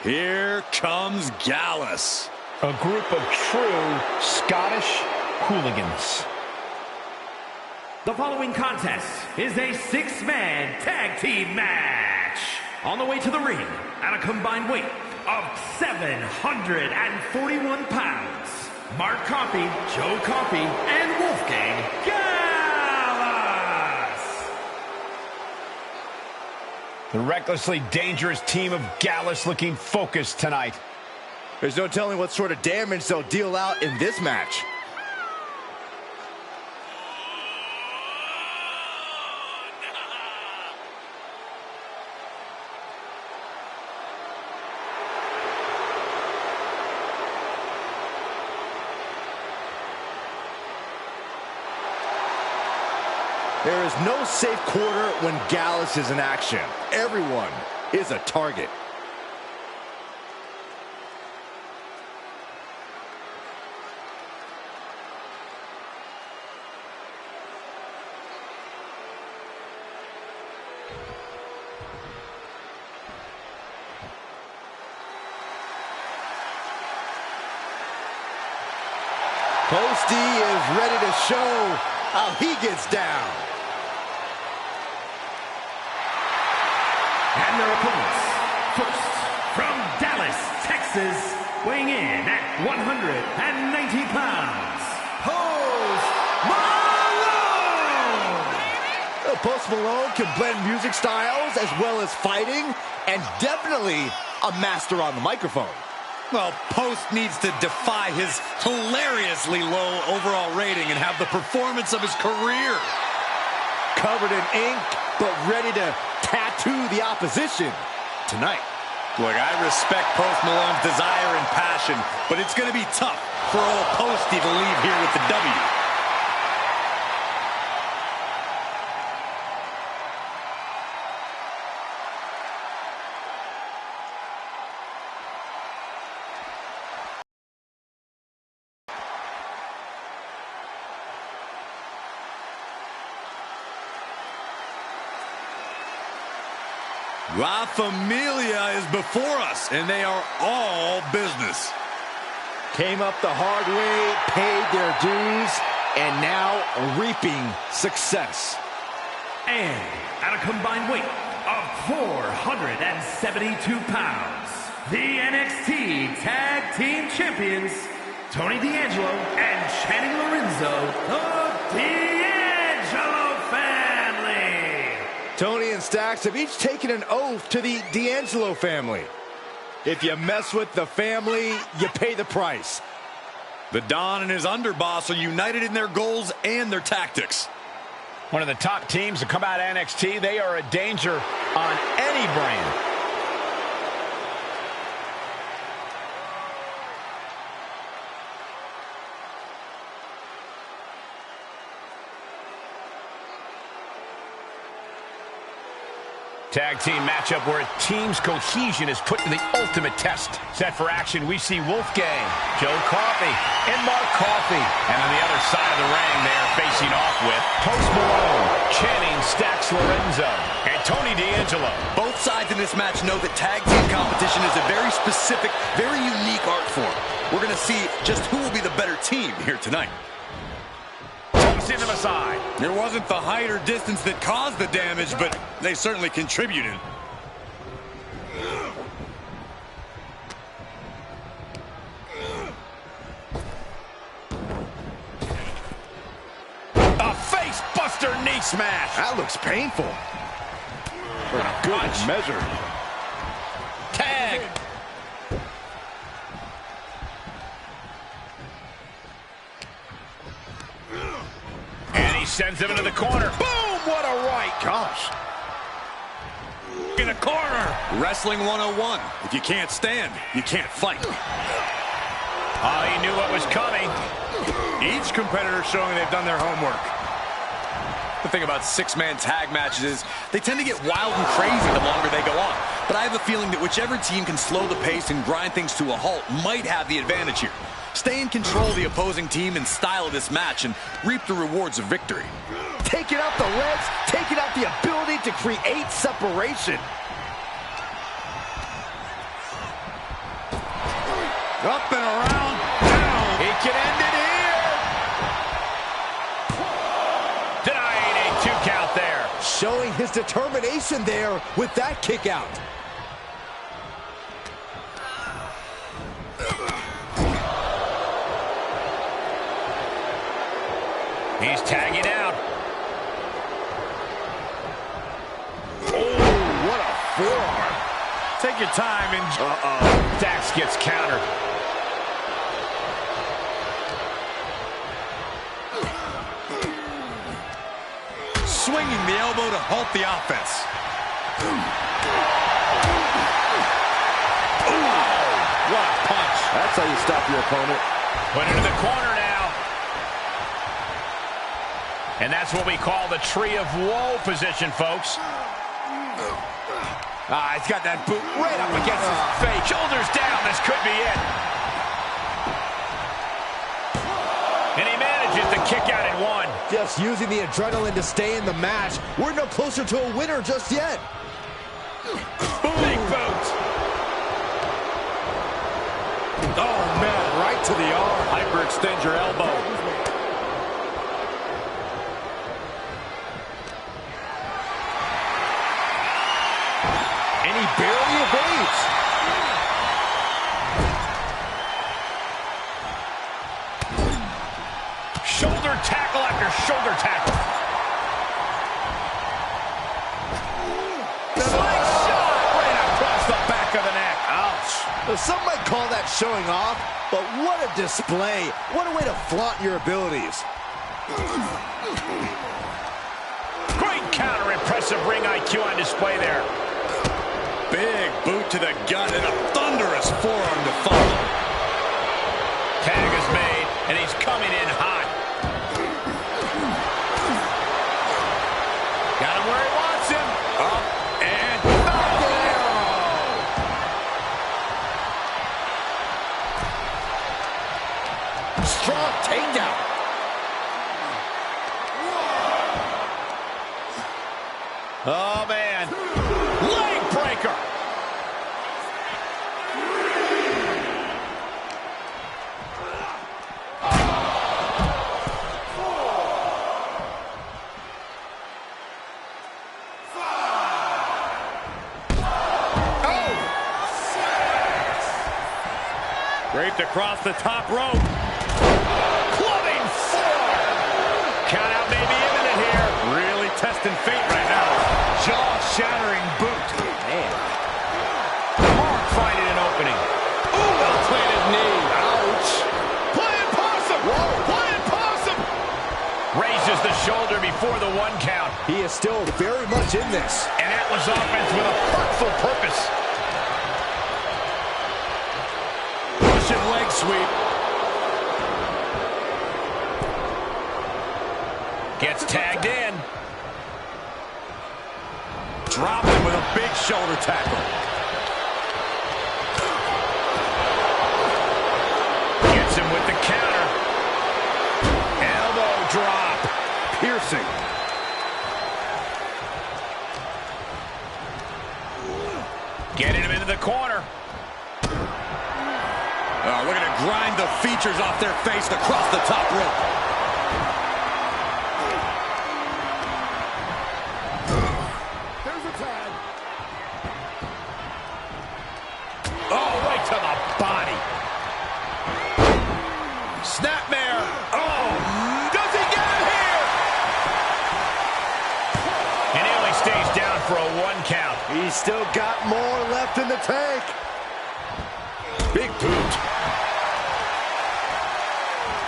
Here comes Gallus. A group of true Scottish hooligans. The following contest is a six-man tag team match. On the way to the ring at a combined weight of 741 pounds. Mark Coffey, Joe Coffey, and Wolfgang Gallus. The recklessly dangerous team of Gallus looking focused tonight. There's no telling what sort of damage they'll deal out in this match. There is no safe quarter when Gallus is in action. Everyone is a target. Posty is ready to show how he gets down. And their opponents, first, from Dallas, Texas, weighing in at 190 pounds, Post Malone! Post Malone can blend music styles as well as fighting, and definitely a master on the microphone. Well, Post needs to defy his hilariously low overall rating and have the performance of his career. Covered in ink, but ready to tattoo the opposition tonight. Look, I respect Post Malone's desire and passion, but it's going to be tough for old Posty to leave here with the W. La Familia is before us, and they are all business. Came up the hard way, paid their dues, and now reaping success. And at a combined weight of 472 pounds, the NXT Tag Team Champions, Tony D'Angelo and Channing Lorenzo, the D'Angelo family. Tony and Stacks have each taken an oath to the D'Angelo family. If you mess with the family, you pay the price. The Don and his underboss are united in their goals and their tactics. One of the top teams to come out of NXT. They are a danger on any brand. Tag team matchup where a team's cohesion is put to the ultimate test. Set for action, we see Wolfgang, Joe Coffey, and Mark Coffey. And on the other side of the ring, they are facing off with Post Malone, Channing Stacks Lorenzo, and Tony D'Angelo. Both sides in this match know that tag team competition is a very specific, very unique art form. We're going to see just who will be the better team here tonight. To the side. It wasn't the height or distance that caused the damage, but they certainly contributed. A face buster knee smash. That looks painful. Good measure. Tag. Sends him into the corner. Boom! What a right. Gosh. In a corner. Wrestling 101. If you can't stand, you can't fight. Oh, he knew what was coming. Each competitor showing they've done their homework. The thing about six-man tag matches is they tend to get wild and crazy the longer they go on. But I have a feeling that whichever team can slow the pace and grind things to a halt might have the advantage here. Stay in control of the opposing team and style of this match and reap the rewards of victory. Taking out the legs, taking out the ability to create separation. Up and around, down. He can end it here. Denying a 2 count there. Showing his determination there with that kick out. He's tagging out. Oh, what a forearm. Take your time and... Dax gets countered. swinging the elbow to halt the offense. What a punch. That's how you stop your opponent. Put it in the corner now. And that's what we call the tree of woe position, folks. He's got that boot right up against his face. Shoulders down, this could be it. And he manages to kick out at one. Just using the adrenaline to stay in the match. We're no closer to a winner just yet. Big boot. Oh, man, right to the arm. Hyperextend your elbow. And he barely evades. Shoulder tackle after shoulder tackle. Slingshot right across the back of the neck. Ouch. Now, some might call that showing off, but what a display. What a way to flaunt your abilities. Great counter, impressive ring IQ on display there. Big boot to the gut and a thunderous forearm to follow. Tag is made, and he's coming in hot. Got him where he wants him. Up and down. Strong takedown. Oh, man. Leg breaker. Draped across the top rope. Clubbing forearm. Count out may be imminent here. Really testing fate right now. Jaw-shattering boot. Man. Mark finding an opening. Ooh, well-planted knee. Ouch. Playing possum. Whoa. Playing possum. Raises the shoulder before the 1 count. He is still very much in this. And that was offense with a hurtful purpose. Russian leg sweep. Gets tagged in. Dropped him with a big shoulder tackle. Gets him with the counter. Elbow drop. Piercing. Getting him into the corner. Oh, look at it grind the features off their face across the top rope. There's a tag. Oh, right to the body. Snapmare. Oh, does he get it here? And he only stays down for a 1 count. He's still got more left in the tank. Big boot.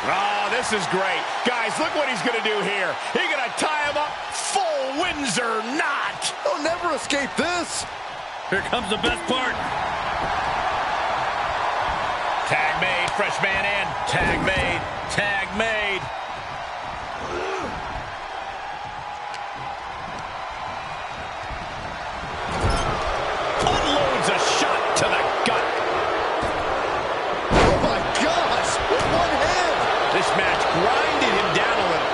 Oh, this is great. Guys, look what he's going to do here. He's going to tie him up full Windsor knot. He'll never escape this. Here comes the best part. Tag made, fresh man in. Tag made, tag made. Unloads a shot to the gut. Oh, my gosh. With one hand. This match grinded him down a little.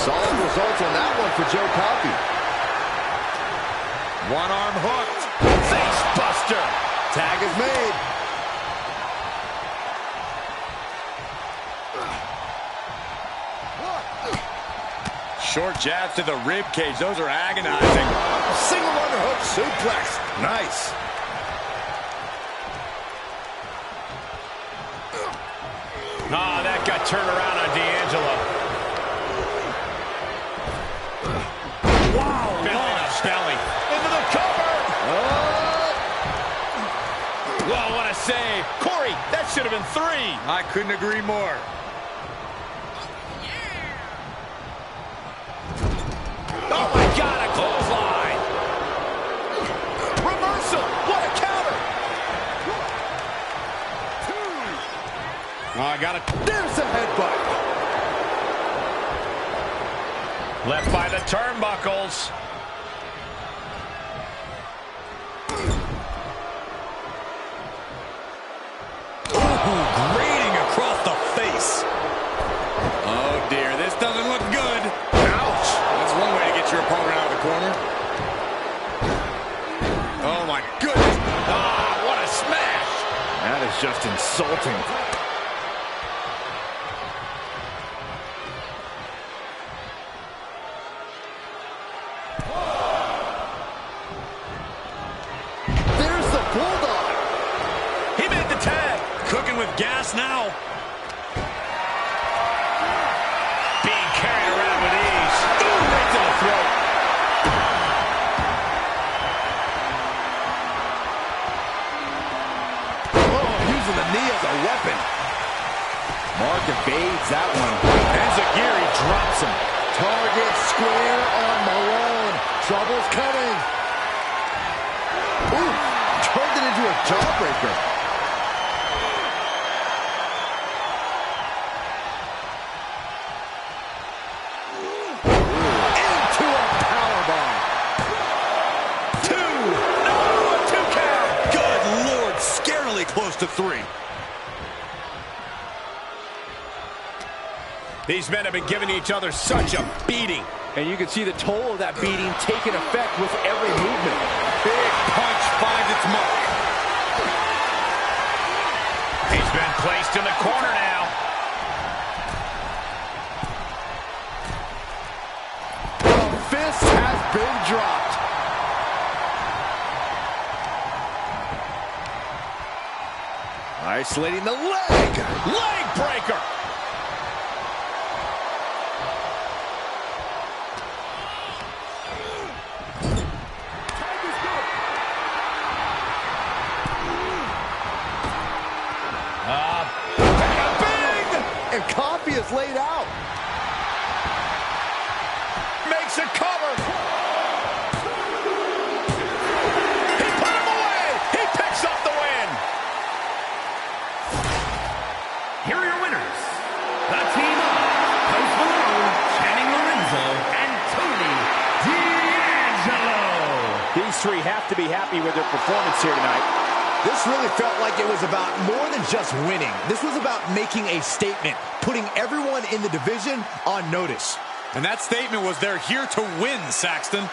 Solid results on that one for Joe Coffey. One arm hooked. Face buster. Tag is made. Short jabs to the rib cage. Those are agonizing. Single underhook suplex. Nice. Ah, that got turned around on D'Angelo. Wow, belly to belly. Into the cover. Well, what a save. Corey, that should have been 3. I couldn't agree more. Oh, my God, a clothesline. Reversal. What a counter. Oh, I got it. There's a headbutt. Left by the turnbuckles. Grating across the face. Oh, dear. This doesn't look good. Ouch. That's one way to get your opponent out of the corner. Oh, my goodness. Ah, what a smash. That is just insulting. There's the bulldog. He made the tag. Cooking with gas now. Being carried around with ease. Ooh, right to the throat. Oh, using the knee as a weapon. Mark evades that one. Enziguri drops him. Target square on Malone. Trouble's coming. Ooh, turned it into a jawbreaker. Into a powerbomb. 2. No, a 2 count. Good Lord, scarily close to 3. These men have been giving each other such a beating. And you can see the toll of that beating taking effect with every movement. Big punch finds its mark. He's been placed in the corner now. The fist has been dropped. Isolating the leg. Leg breaker. And Coffee is laid out. Makes a cover. He put him away. He picks up the win. Here are your winners. The team of Post Malone, Channing Lorenzo, and Tony D'Angelo. These 3 have to be happy with their performance here tonight. This really felt like it was about more than just winning. This was about making a statement, putting everyone in the division on notice. And that statement was they're here to win, Saxton.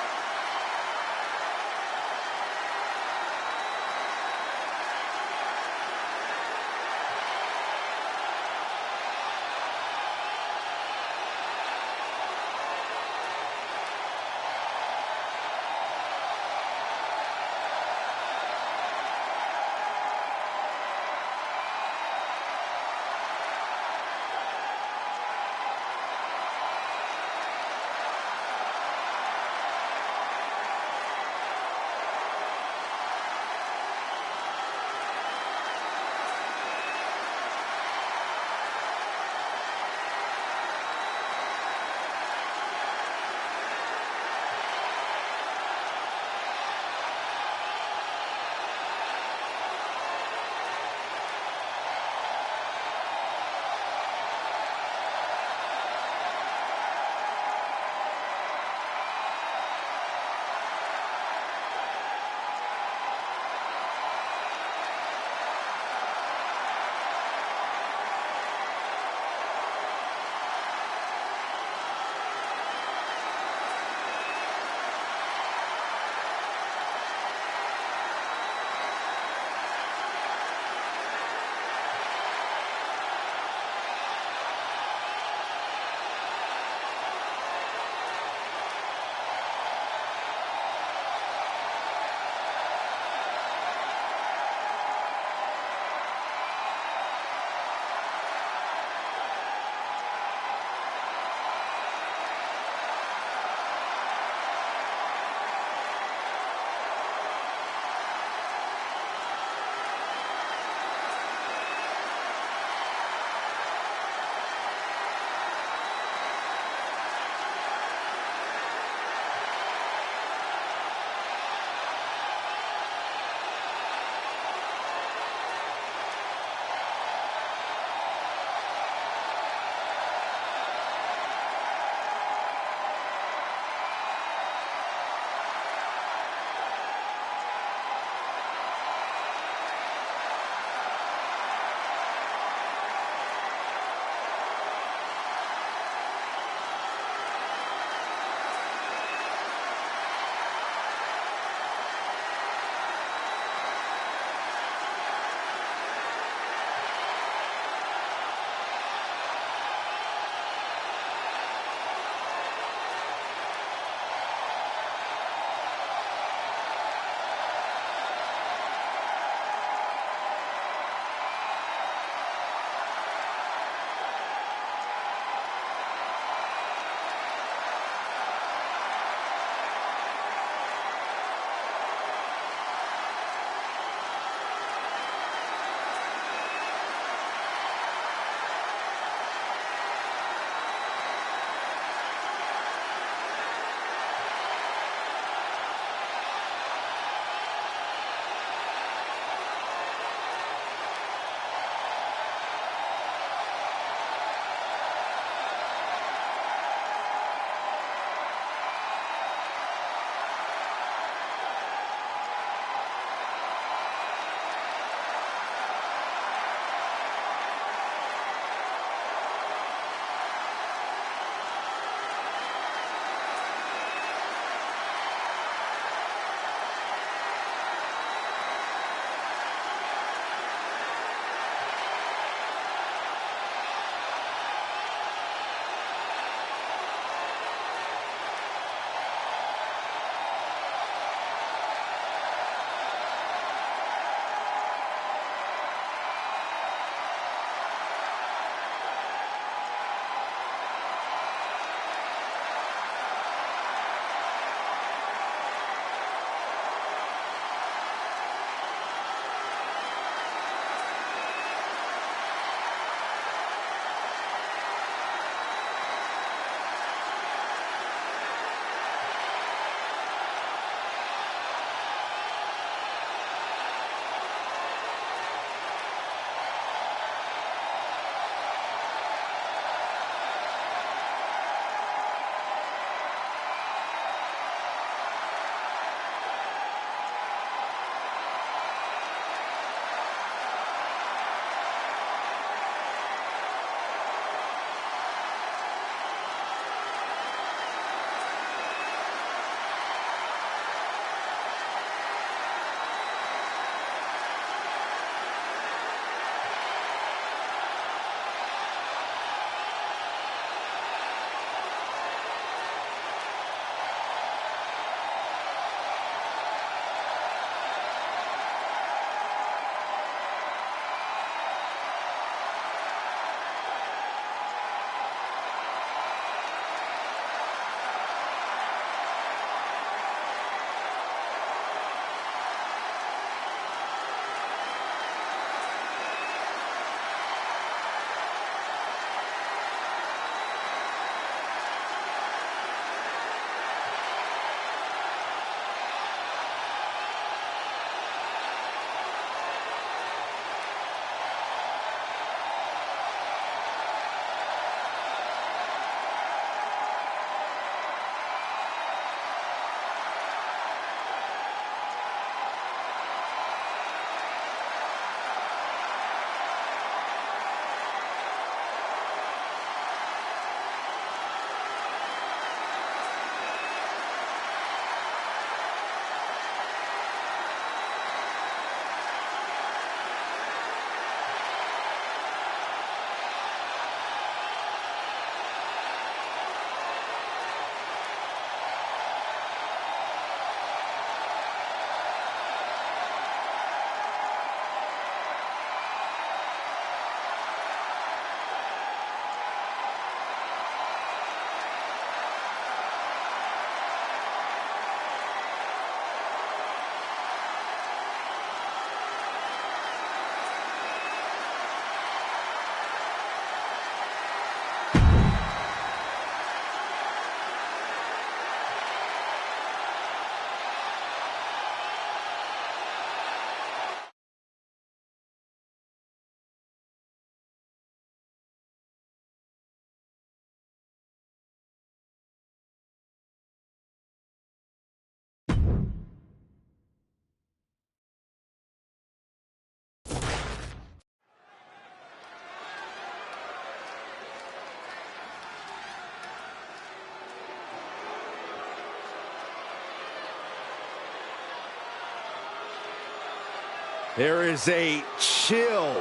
There is a chill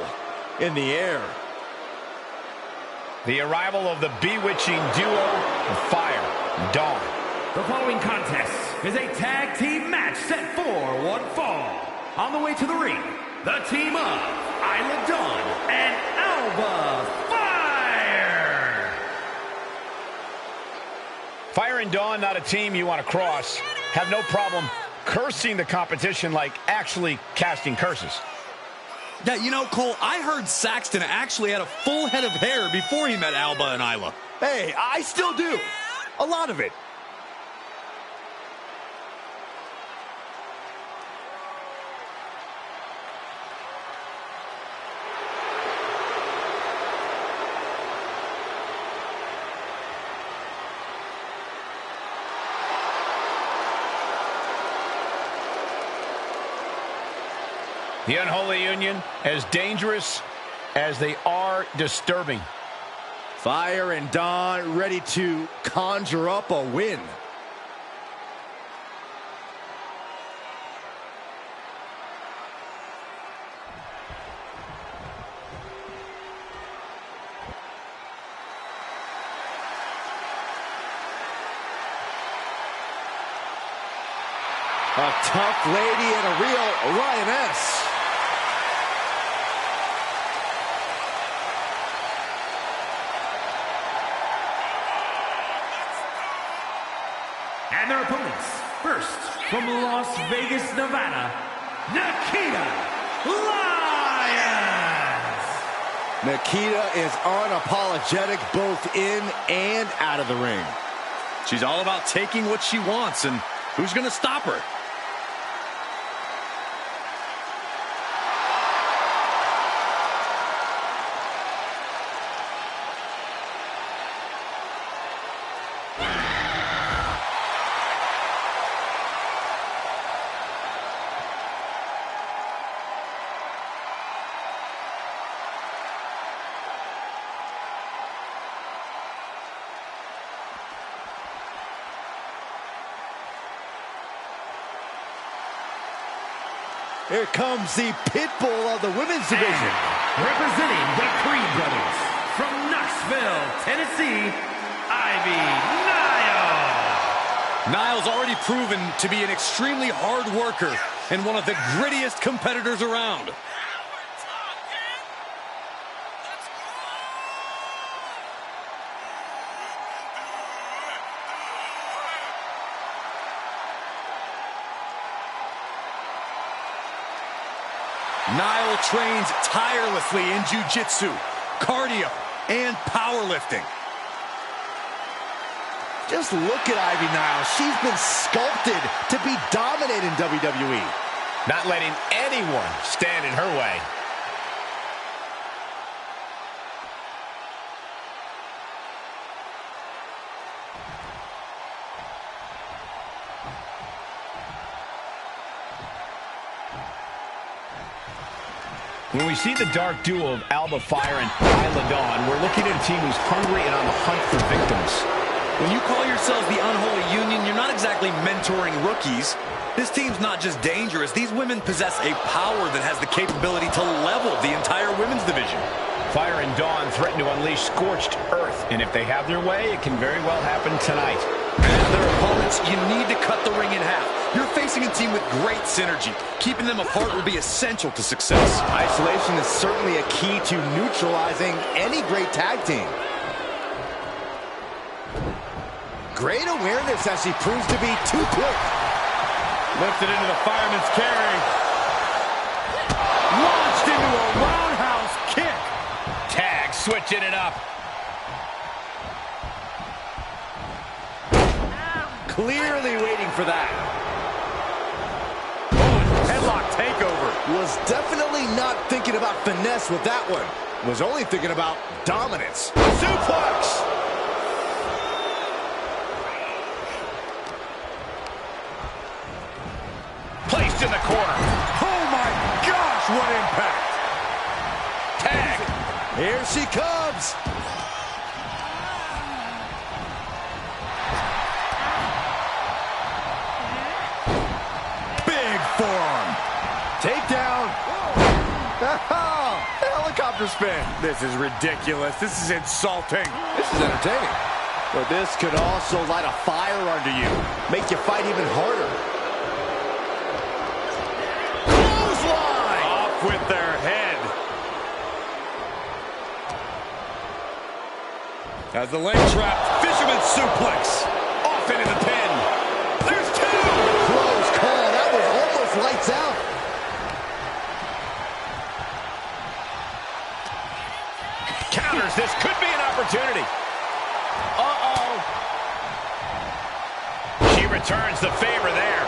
in the air. The arrival of the bewitching duo of Fire and Dawn. The following contest is a tag team match set for one fall. On the way to the ring, the team of Isla Dawn and Alba Fire. Fire and Dawn, not a team you want to cross. Have no problem cursing the competition like actually casting curses. Yeah, you know, Cole, I heard Saxton actually had a full head of hair before he met Alba and Isla. Hey, I still do. A lot of it. The unholy union, as dangerous as they are disturbing. Fire and Dawn ready to conjure up a win. A tough lady and a real lioness. And their opponents, first from Las Vegas, Nevada, Nikita Lyons. Nikita is unapologetic both in and out of the ring. She's all about taking what she wants, and who's going to stop her? Here comes the pit bull of the women's division. And representing the Creed Brothers from Knoxville, Tennessee, Ivy Nile. Nile's already proven to be an extremely hard worker and one of the grittiest competitors around. Nile trains tirelessly in jiu-jitsu, cardio, and powerlifting. Just look at Ivy Nile. She's been sculpted to be dominant in WWE. Not letting anyone stand in her way. When we see the dark duo of Alba Fire and Isla Dawn, we're looking at a team who's hungry and on the hunt for victims. When you call yourselves the Unholy Union, you're not exactly mentoring rookies. This team's not just dangerous. These women possess a power that has the capability to level the entire women's division. Fire and Dawn threaten to unleash scorched earth, and if they have their way, it can very well happen tonight. As their opponents, you need to cut the ring in half. You're facing a team with great synergy. Keeping them apart will be essential to success. Isolation is certainly a key to neutralizing any great tag team. Great awareness as she proves to be too quick. Lifted into the fireman's carry. Launched into a roundhouse kick. Tag, switching it up. Clearly waiting for that. Headlock takeover. Was definitely not thinking about finesse with that one. Was only thinking about dominance. Suplex! Placed in the corner. Oh my gosh, what impact! Tag. Here she comes. Big forearm. Takedown. helicopter spin. This is ridiculous. This is insulting. This is entertaining. But this could also light a fire under you. Make you fight even harder. Clothesline! Off with their head. As the leg trap, fisherman suplex. Off into the pin. There's two! Close call. That was almost lights out. Counters. This could be an opportunity. Uh-oh. She returns the favor there.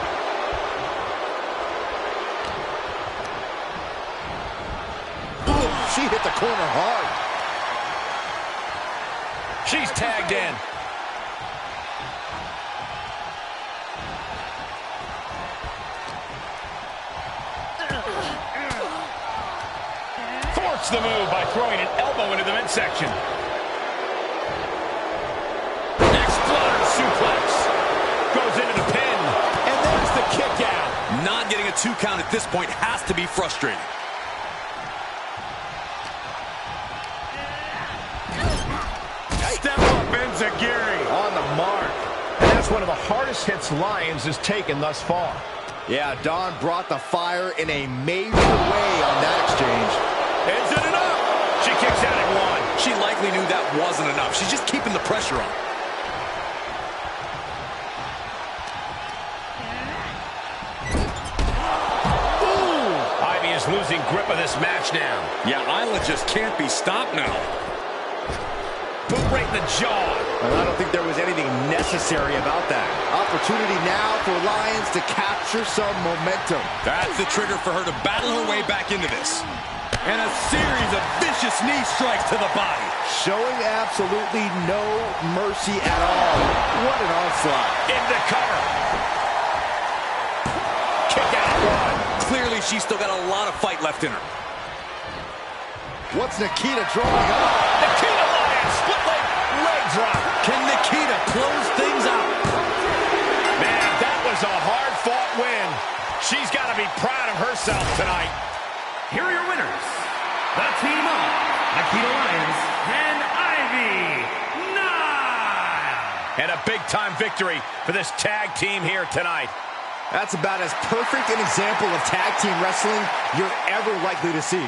Ooh, she hit the corner hard. She's tagged in. Thwarts the move by throwing an elbow into the midsection. Exploder suplex. Goes into the pin. And there's the kick out. Not getting a 2 count at this point has to be frustrating. Step up, Enziguri. On the mark. And that's one of the hardest hits Lyons has taken thus far. Yeah, Dawn brought the fire in a major way on that exchange. Is it enough? She kicks out at 1. She likely knew that wasn't enough. She's just keeping the pressure on. Ooh! Ivy is losing grip of this match now. Yeah, Isla just can't be stopped now. Boot right in the jaw. Well, I don't think there was anything necessary about that. Opportunity now for Lyons to capture some momentum. That's the trigger for her to battle her way back into this. And a series of vicious knee strikes to the body. Showing absolutely no mercy at all. What an onslaught. Into cover. Kick out one. Clearly, she's still got a lot of fight left in her. What's Nikita drawing up? Nikita Lyons, split leg drop. Can Nikita close things out? Man, that was a hard-fought win. She's got to be proud of herself tonight. Here are your winners, the team of Nikita Lyons and Ivy Nile. And a big-time victory for this tag team here tonight. That's about as perfect an example of tag team wrestling you're ever likely to see.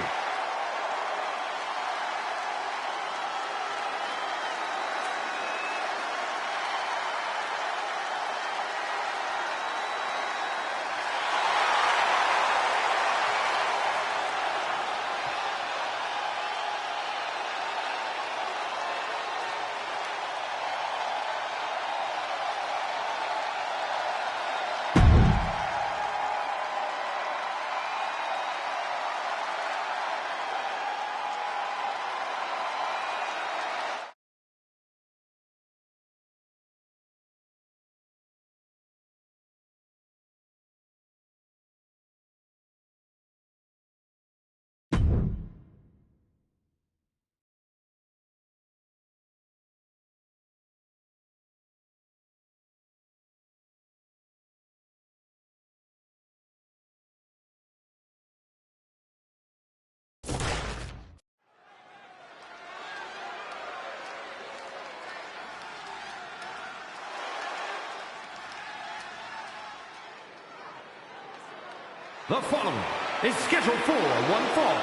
The following is scheduled for one fall.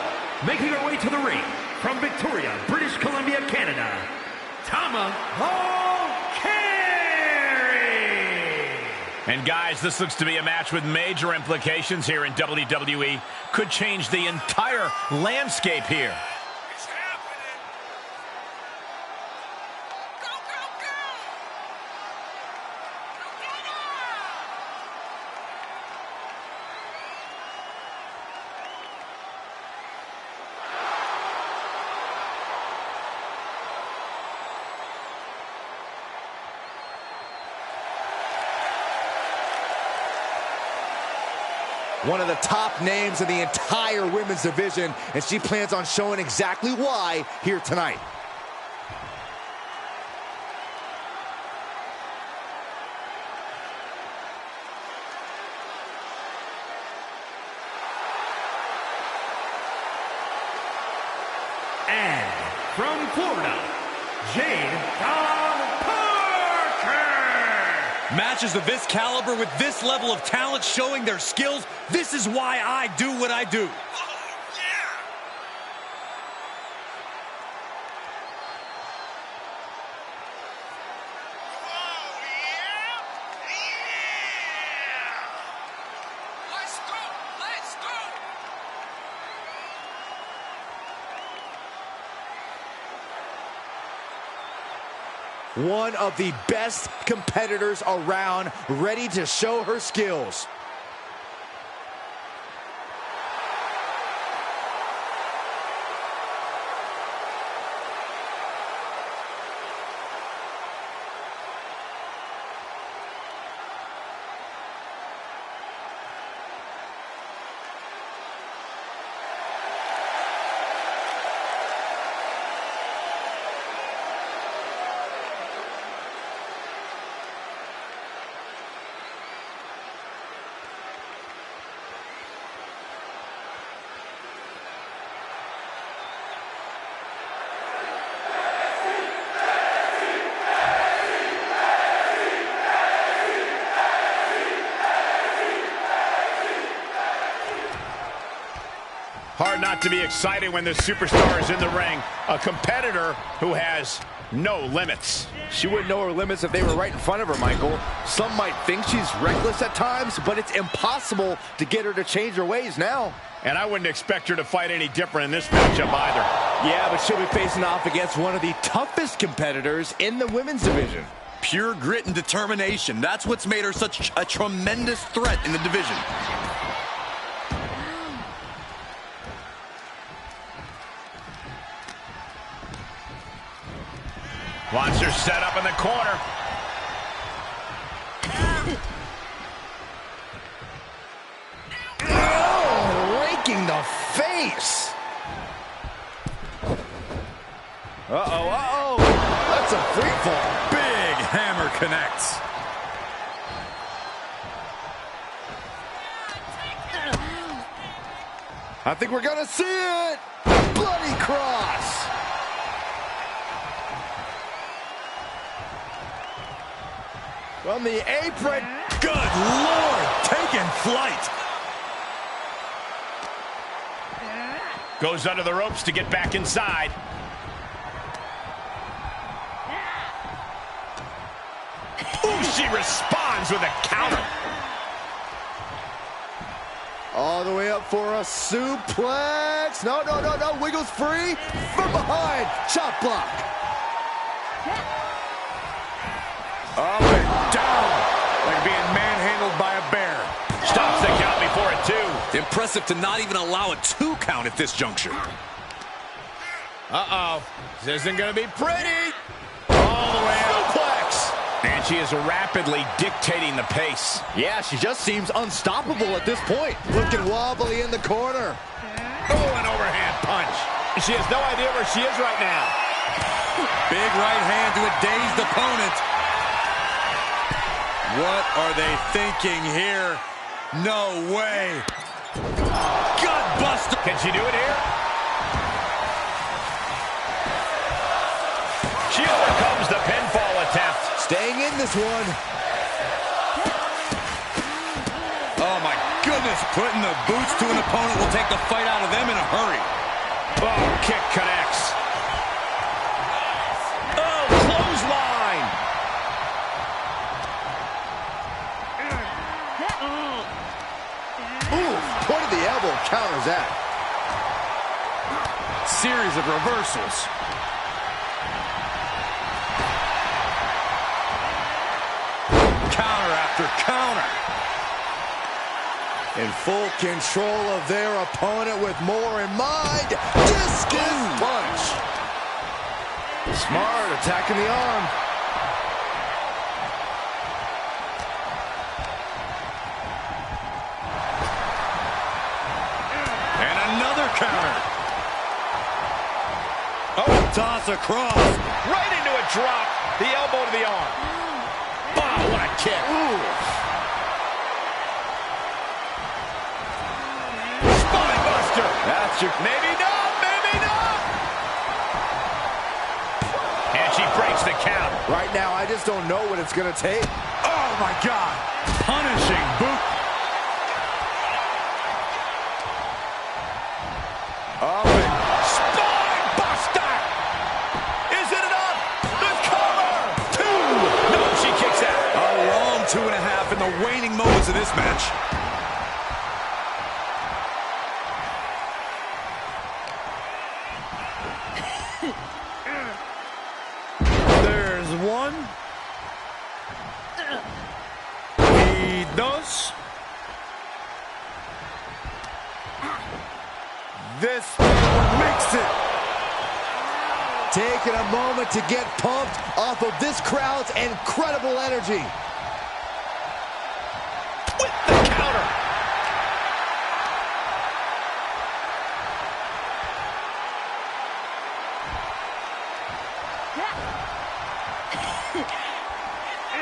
Making her way to the ring from Victoria, British Columbia, Canada, Tama Carey. And guys, this looks to be a match with major implications here in WWE. Could change the entire landscape here. One of the top names in the entire women's division, and she plans on showing exactly why here tonight. Matches of this caliber with this level of talent showing their skills, this is why I do what I do. One of the best competitors around, ready to show her skills. Hard not to be excited when the superstar is in the ring. A competitor who has no limits. She wouldn't know her limits if they were right in front of her, Michael. Some might think she's reckless at times, but it's impossible to get her to change her ways now. And I wouldn't expect her to fight any different in this matchup either. Yeah, but she'll be facing off against one of the toughest competitors in the women's division. Pure grit and determination. That's what's made her such a tremendous threat in the division. Wants her set up in the corner. Oh, raking the face. Uh-oh. That's a free fall. Big hammer connects. I think we're gonna see it. Bloody cross. From the apron. Good Lord, taking flight. Goes under the ropes to get back inside. Ooh, she responds with a counter. All the way up for a suplex. No. Wiggles free. From behind. Chop block. Up and down, like being manhandled by a bear. Stops the count before it, too. Impressive to not even allow a 2 count at this juncture. Uh-oh. This isn't going to be pretty. All the way out. Suplex. And she is rapidly dictating the pace. Yeah, she just seems unstoppable at this point. Looking wobbly in the corner. Oh, an overhand punch. She has no idea where she is right now. Big right hand to a dazed opponent. What are they thinking here? No way. Gut buster. Can she do it here? She overcomes the pinfall attempt. Staying in this one. Oh, my goodness. Putting the boots to an opponent will take the fight out of them in a hurry. Oh, kick connects. Oh, clothesline. Ooh, point of the elbow counters that. Series of reversals. Counter after counter. In full control of their opponent with more in mind. Discus punch. Smart, attacking the arm. And another counter. Oh, toss across. Right into a drop. The elbow to the arm. Oh, what a kick. Ooh. Spinebuster. That's your... Maybe not, maybe not. And she breaks the count. Right now, I just don't know what it's going to take. Oh, my God. Punishing boot. Up and spine buster. Is it enough? The cover. 2. No, she kicks out. A long 2.5 in the waning moments of this match. There's 1. Y dos. This makes it. Taking a moment to get pumped off of this crowd's incredible energy. With the counter.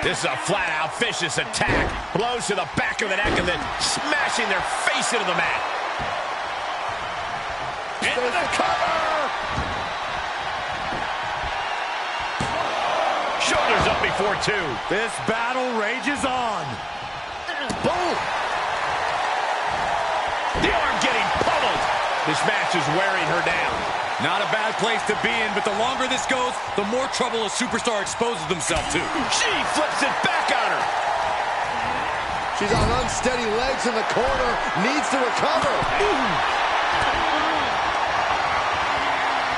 This is a flat-out vicious attack. Blows to the back of the neck and then smashing their face into the mat. Into the cover! Shoulders up before 2. This battle rages on. Boom! The arm getting pummeled. This match is wearing her down. Not a bad place to be in, but the longer this goes, the more trouble a superstar exposes themselves to. She flips it back on her. She's on unsteady legs in the corner. Needs to recover.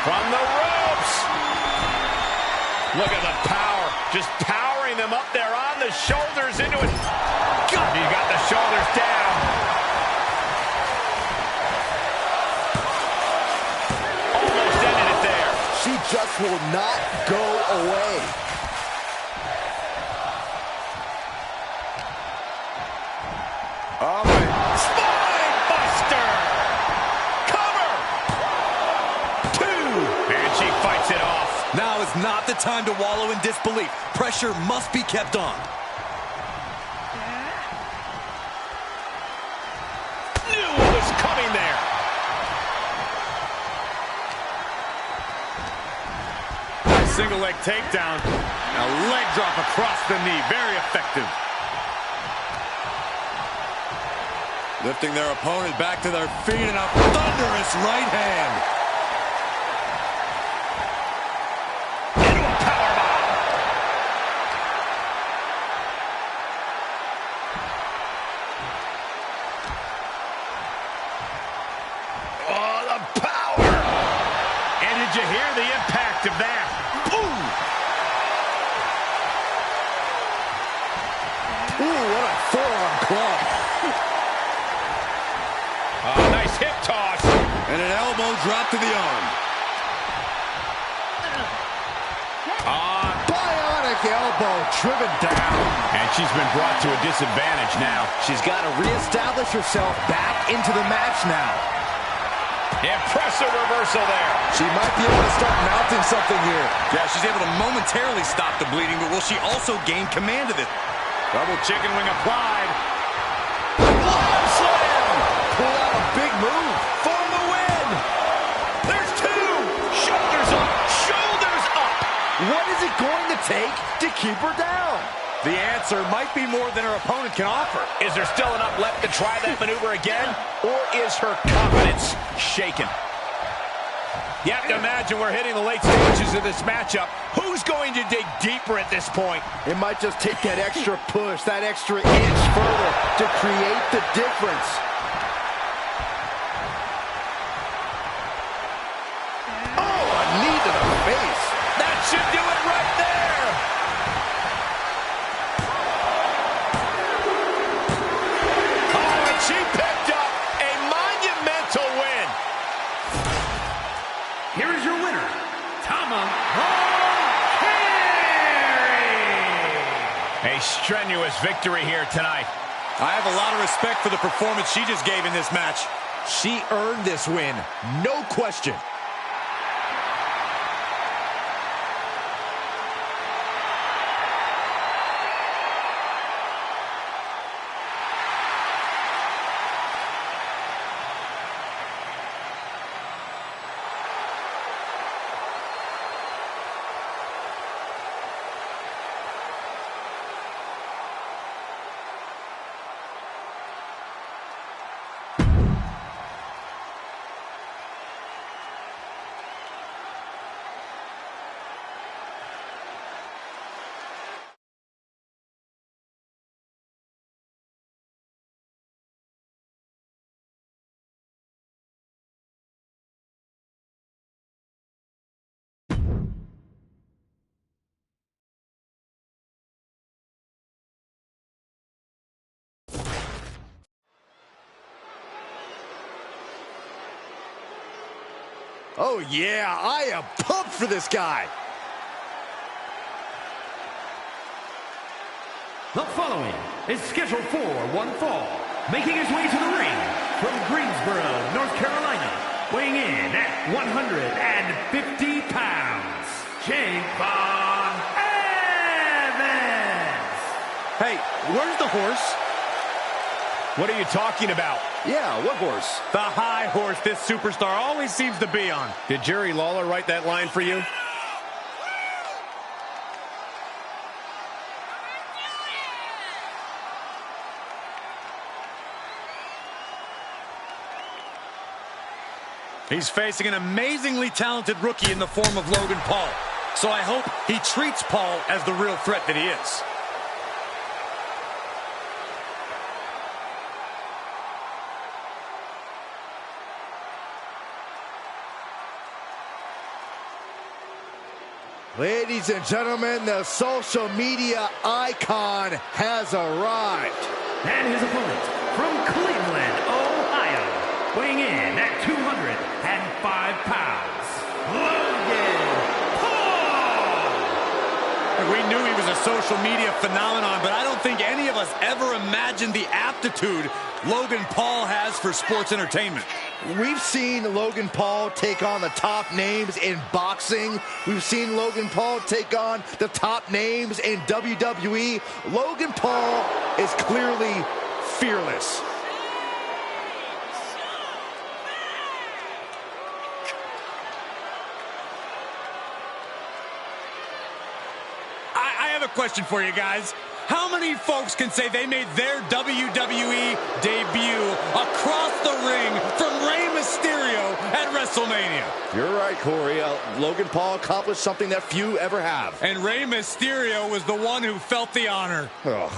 From the ropes. Look at the power. Just powering them up there on the shoulders into it. God, he got the shoulders down. Almost ended it there. She just will not go away. Oh, my. Spine buster. Cover. 2. And she fights it off. Now is not the time to wallow in disbelief. Pressure must be kept on. Knew what was coming there. Nice single leg takedown. A leg drop across the knee. Very effective. Lifting their opponent back to their feet in a thunderous right hand. Into a powerbomb. Oh, the power. And did you hear the impact of that? Boom. Ooh, what a forearm club. Oh, nice hip toss. And an elbow drop to the arm. Bionic elbow driven down. And she's been brought to a disadvantage now. She's got to reestablish herself back into the match now. Impressive reversal there. She might be able to start mounting something here. Yeah, she's able to momentarily stop the bleeding, but will she also gain command of it? Double chicken wing applied. Arm slam. Pull out a big move. For the win. There's 2. Shoulders up. Shoulders up. What is it going to take to keep her down? The answer might be more than her opponent can offer. Is there still enough left to try that maneuver again? Or is her confidence shaken? You have to imagine we're hitting the late stages of this matchup. Who's going to dig deeper at this point? It might just take that extra push, that extra inch further to create the difference. Oh, a knee to the face. That should do it right there. Oh, and she picked up a monumental win. Here is your winner, Tama. A strenuous victory here tonight. I have a lot of respect for the performance she just gave in this match. She earned this win, no question. Oh, yeah, I am pumped for this guy. The following is scheduled for one fall, making his way to the ring from Greensboro, North Carolina, weighing in at 150 pounds, James Evans. Hey, where's the horse? What are you talking about? Yeah, what horse? The high horse this superstar always seems to be on. Did Jerry Lawler write that line for you? He's facing an amazingly talented rookie in the form of Logan Paul. So I hope he treats Paul as the real threat that he is. Ladies and gentlemen, the social media icon has arrived. And his opponent from Cleveland, Ohio, weighing in at 205 pounds, Logan Paul! We knew he was a social media phenomenon, but I don't think any of us ever imagined the aptitude Logan Paul has for sports entertainment. We've seen Logan Paul take on the top names in boxing. We've seen Logan Paul take on the top names in WWE. Logan Paul is clearly fearless. I have a question for you guys. How many folks can say they made their WWE debut across the ring from Rey Mysterio at WrestleMania? You're right, Corey. Logan Paul accomplished something that few ever have. And Rey Mysterio was the one who felt the honor. Ugh.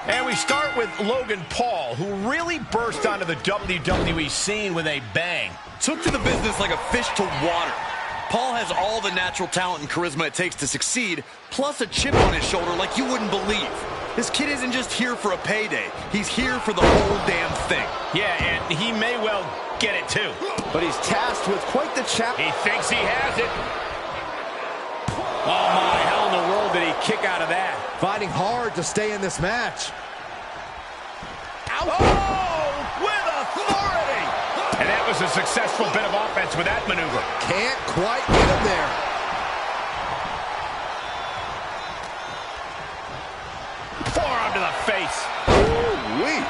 And we start with Logan Paul, who really burst onto the WWE scene with a bang. Took to the business like a fish to water. Paul has all the natural talent and charisma it takes to succeed, plus a chip on his shoulder like you wouldn't believe. This kid isn't just here for a payday. He's here for the whole damn thing. Yeah, and he may well get it too. But he's tasked with quite the challenge. He thinks he has it. Oh my, how in the world did he kick out of that? Fighting hard to stay in this match. Ow. Oh, with authority! And that was a successful bit of offense with that maneuver. Can't quite get him there. Forearm to the face. Ooh-wee.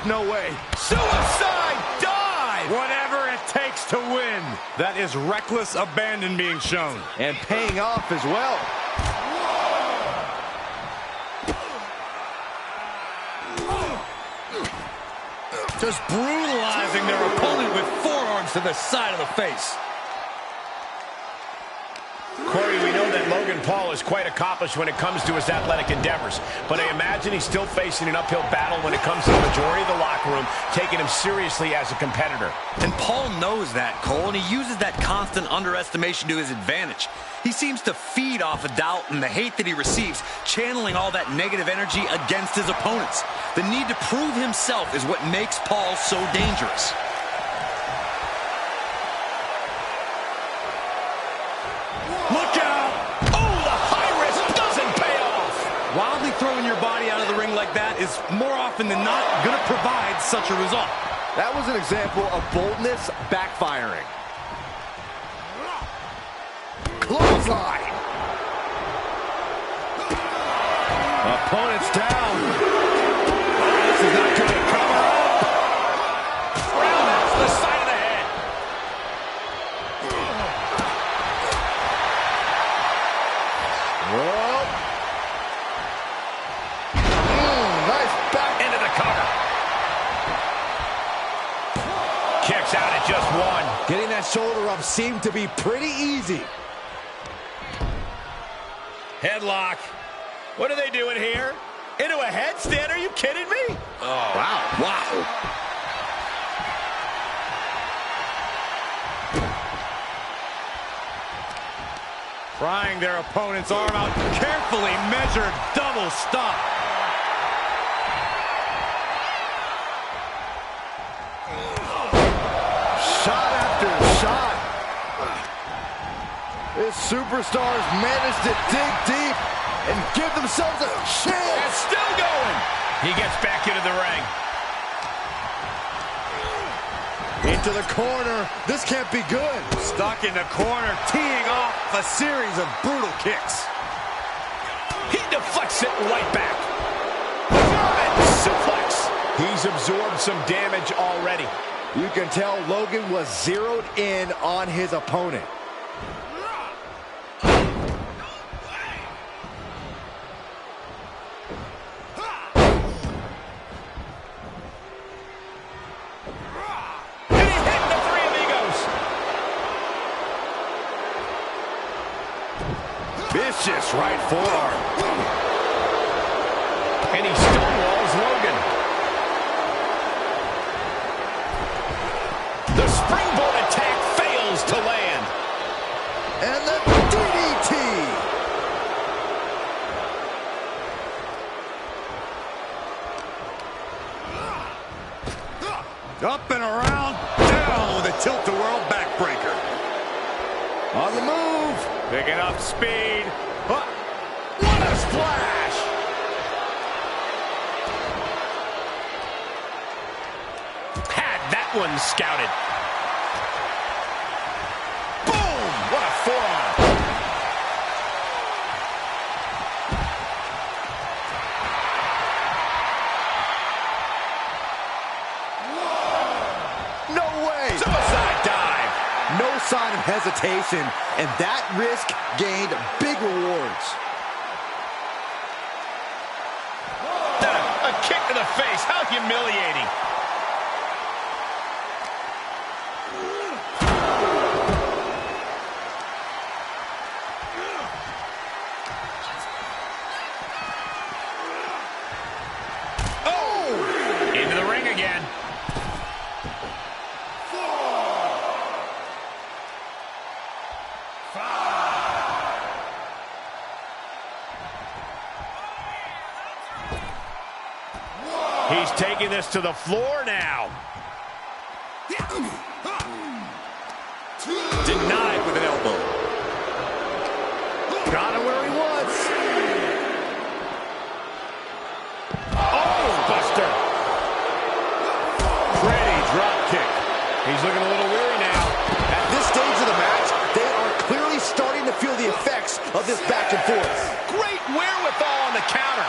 No way. Suicide dive! Whatever it takes to win. That is reckless abandon being shown. And paying off as well. Just brutalizing their opponent with forearms to the side of the face. Corey, we know that Logan Paul is quite accomplished when it comes to his athletic endeavors, but I imagine he's still facing an uphill battle when it comes to the majority of the locker room taking him seriously as a competitor. And Paul knows that, Cole, and he uses that constant underestimation to his advantage. He seems to feed off of doubt and the hate that he receives, channeling all that negative energy against his opponents. The need to prove himself is what makes Paul so dangerous. Look out! Oh, the high risk doesn't pay off! Wildly throwing your body out of the ring like that is more often than not going to provide such a result. That was an example of boldness backfiring. Clothesline. Opponent's down. This is not good. Cover up. Roundhouse to the side of the head. Whoa. Nice back. Into the cover. Kicks out at just one. Getting that shoulder up seemed to be pretty easy. Headlock. What are they doing here? Into a headstand? Are you kidding me? Oh, wow. Wow. Prying their opponent's arm out. Carefully measured double stop. Shot after shot. His superstars managed to dig deep and give themselves a chance. It's still going. He gets back into the ring. Into the corner. This can't be good. Stuck in the corner, teeing off a series of brutal kicks. He deflects it right back. German suplex. He's absorbed some damage already. You can tell Logan was zeroed in on his opponent. Vicious right forearm. And he stonewalls Logan. The springboard attack fails to land. And the DDT. Up and around, down with a tilt-a-whirl backbreaker. On the move. Picking up speed. What a splash! Had that one scouted. Boom! What a forearm. No way! Suicide dive! No sign of hesitation, and that risk gained big rewards. A kick to the face. How humiliating. Oh! Into the ring again. He's taking this to the floor now. Denied with an elbow. Got him where he was. Oh, Buster. Pretty drop kick. He's looking a little weary now. At this stage of the match, they are clearly starting to feel the effects of this back and forth. Great wherewithal on the counter.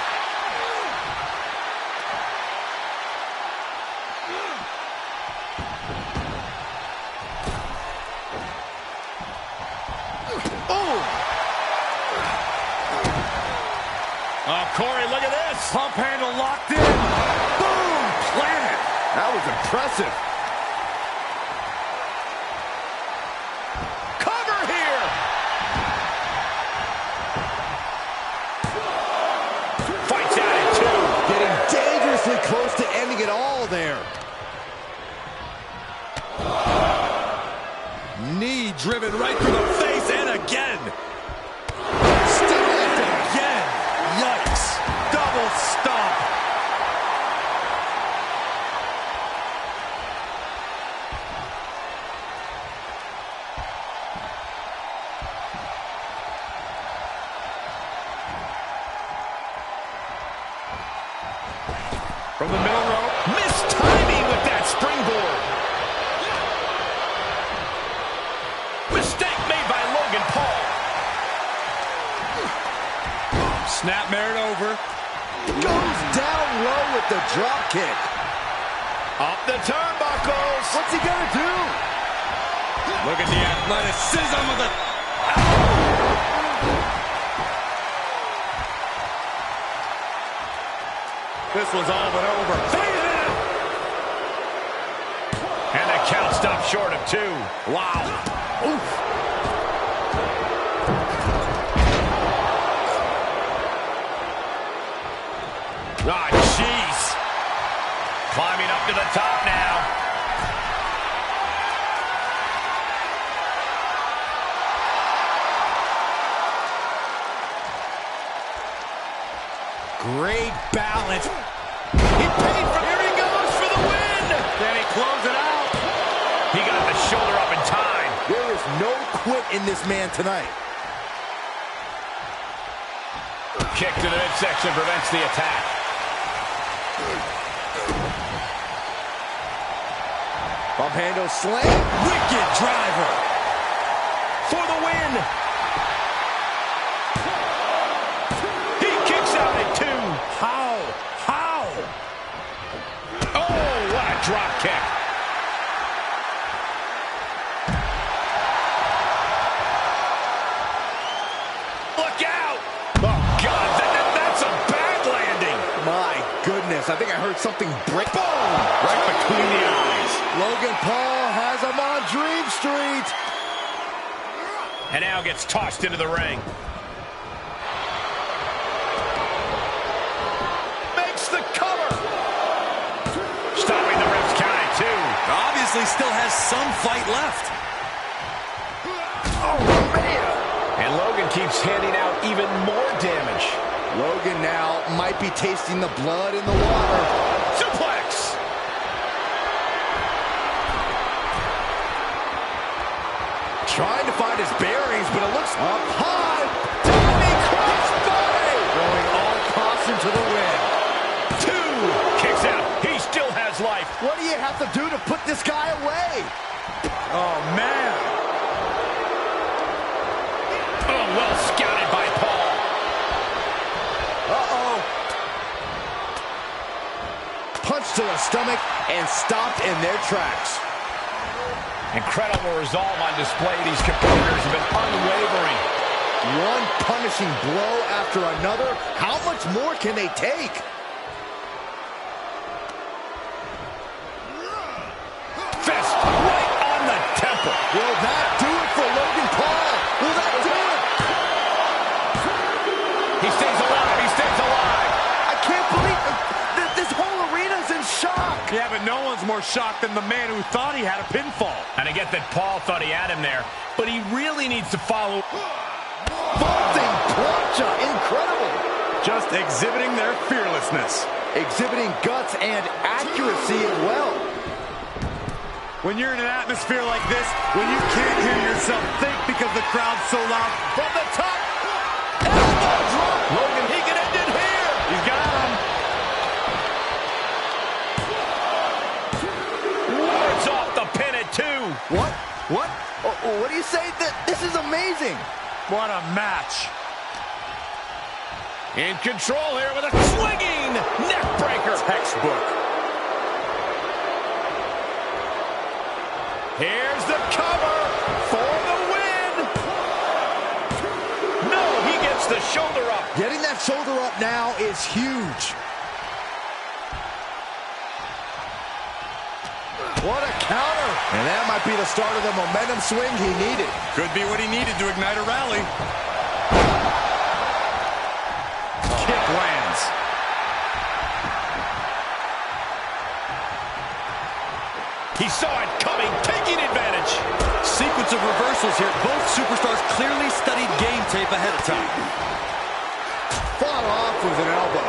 Oh, Corey, look at this. Pump handle locked in. Boom! Planet. That was impressive. Cover here. Fights out at two. Getting dangerously close to ending it all there. Knee driven right through the face and again. Yikes. Double stop. From the middle rope. Missed timing with that springboard. Mistake made by Logan Paul. Snapmare it over. Goes down low with the drop kick. Up the turnbuckles. What's he gonna do? Look at the athleticism of the... This one's all but over. And the count stopped short of two. Wow. Oof. Ah, jeez. Climbing up to the top now. Great balance. He paid for. Here he goes for the win. Can he close it out? He got the shoulder up in time. There is no quit in this man tonight. Kick to the midsection prevents the attack. Bump handle slam. Wicked driver. For the win. He kicks out at 2. How? Oh, what a drop kick. Look out. Oh, God, that's a bad landing. My goodness, I think I heard something break. Boom! Right between the eyes. Logan Paul has him on Dream Street. And now gets tossed into the ring. Makes the cover. Stopping the ref's count at 2. Obviously still has some fight left. Oh, man. And Logan keeps handing out even more damage. Logan now might be tasting the blood in the water. Suplex. Trying to find his bearings, but it looks up high. Diving crossbody. Going all caution to the win. 2. Kicks out. He still has life. What do you have to do to put this guy away? Oh, man. Oh, well scouted by Paul. Uh-oh. Punch to the stomach and stopped in their tracks. Incredible resolve on display. These competitors have been unwavering. One punishing blow after another. How much more can they take? Fist right on the temple. Will that do it for Logan Paul? Will that do it? He stays alive. He stays alive. I can't believe this whole arena's in shock. Yeah, but no one's more shocked than the man who thought he had a pinfall. And I get that Paul thought he had him there, but he really needs to follow. Vaulting plancha. Incredible. Just exhibiting their fearlessness. Exhibiting guts and accuracy as well. When you're in an atmosphere like this, when you can't hear yourself think because the crowd's so loud, From the top. Elbow drop. Logan, he can end it here. he's got him. Wards off the pin at 2. What? What do you say? This is amazing. What a match. In control here with a swinging neck breaker. Textbook. Here's the cover for the win. No, he gets the shoulder up. Getting that shoulder up now is huge. What a counter. And that might be the start of the momentum swing he needed. Could be what he needed to ignite a rally. Kick lands. He saw it coming, taking advantage. Sequence of reversals here. Both superstars clearly studied game tape ahead of time. Fought off with an elbow.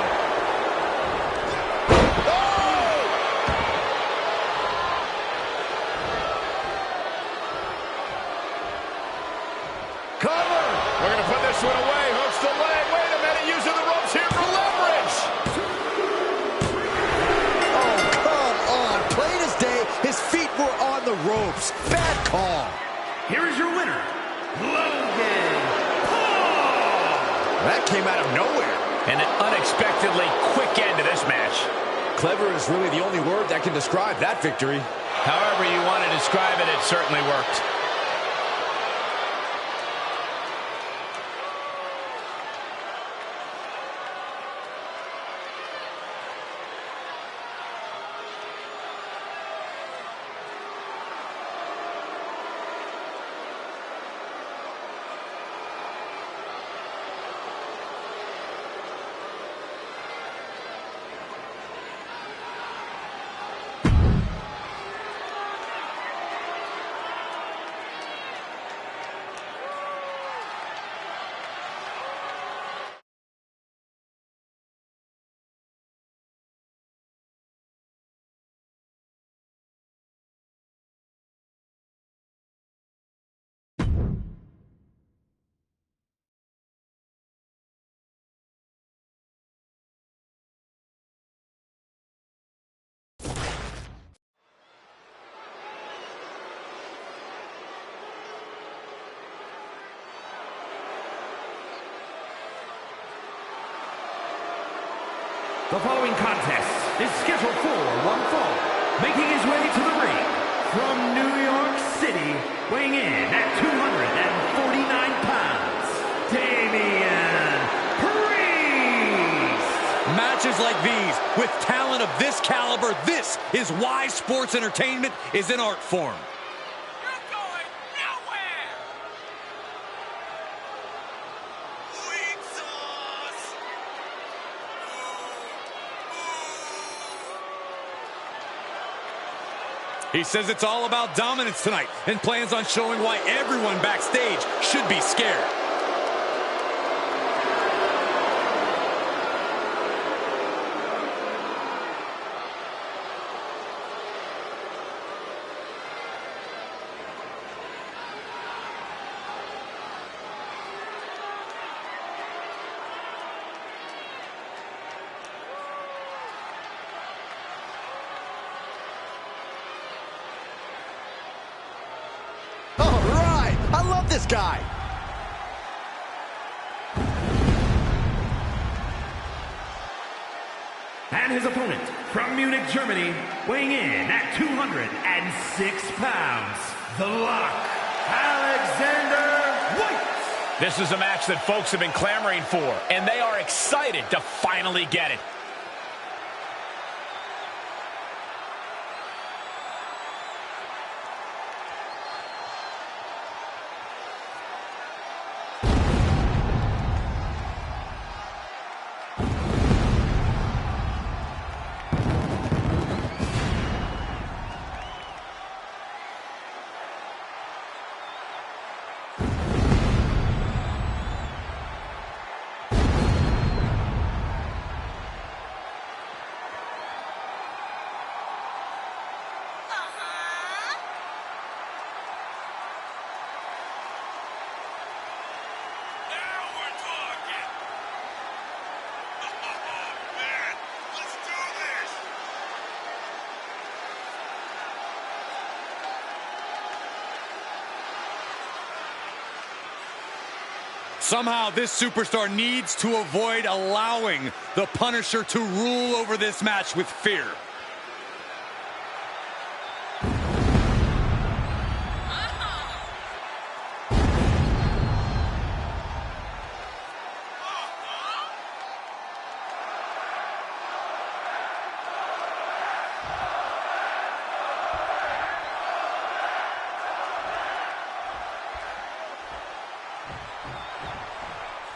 Cover. We're going to put this one away. Hooks the leg. Wait a minute. Using the ropes here for leverage. Oh, come on. Plain as day, his feet were on the ropes. Bad call. Here is your winner, Logan Paul. That came out of nowhere. And an unexpectedly quick end to this match. Clever is really the only word that can describe that victory. However you want to describe it, it certainly worked. The following contest is scheduled for one fall. Making his way to the ring from New York City, weighing in at 249 pounds, Damian Priest. Matches like these, with talent of this caliber, this is why sports entertainment is an art form. He says it's all about dominance tonight and plans on showing why everyone backstage should be scared. I love this guy. And his opponent from Munich, Germany, weighing in at 206 pounds, The Lock, Alexander White. This is a match that folks have been clamoring for, and they are excited to finally get it. Somehow this superstar needs to avoid allowing the Punisher to rule over this match with fear.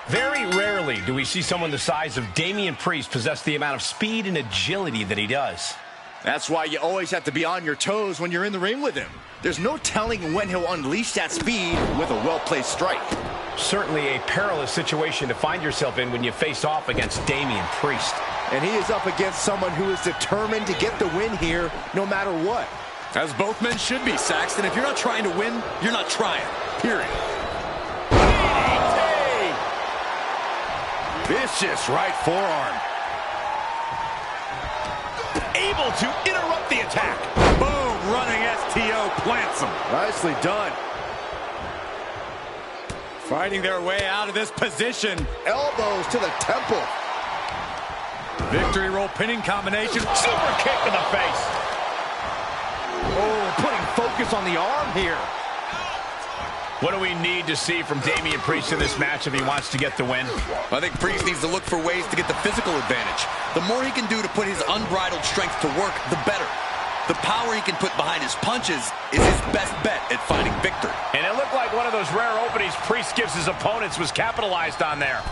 Very rarely do we see someone the size of Damian Priest possess the amount of speed and agility that he does. That's why you always have to be on your toes when you're in the ring with him. There's no telling when he'll unleash that speed with a well-placed strike. Certainly a perilous situation to find yourself in when you face off against Damian Priest. And he is up against someone who is determined to get the win here no matter what. As both men should be, Saxton. If you're not trying to win, you're not trying. Period. Vicious right forearm. Able to interrupt the attack. Boom, running STO plants him. Nicely done. Fighting their way out of this position. Elbows to the temple. Victory roll pinning combination. Super kick to the face. Oh, putting focus on the arm here. What do we need to see from Damian Priest in this match if he wants to get the win? I think Priest needs to look for ways to get the physical advantage. The more he can do to put his unbridled strength to work, the better. The power he can put behind his punches is his best bet at finding victory. And it looked like one of those rare openings Priest gives his opponents was capitalized on there.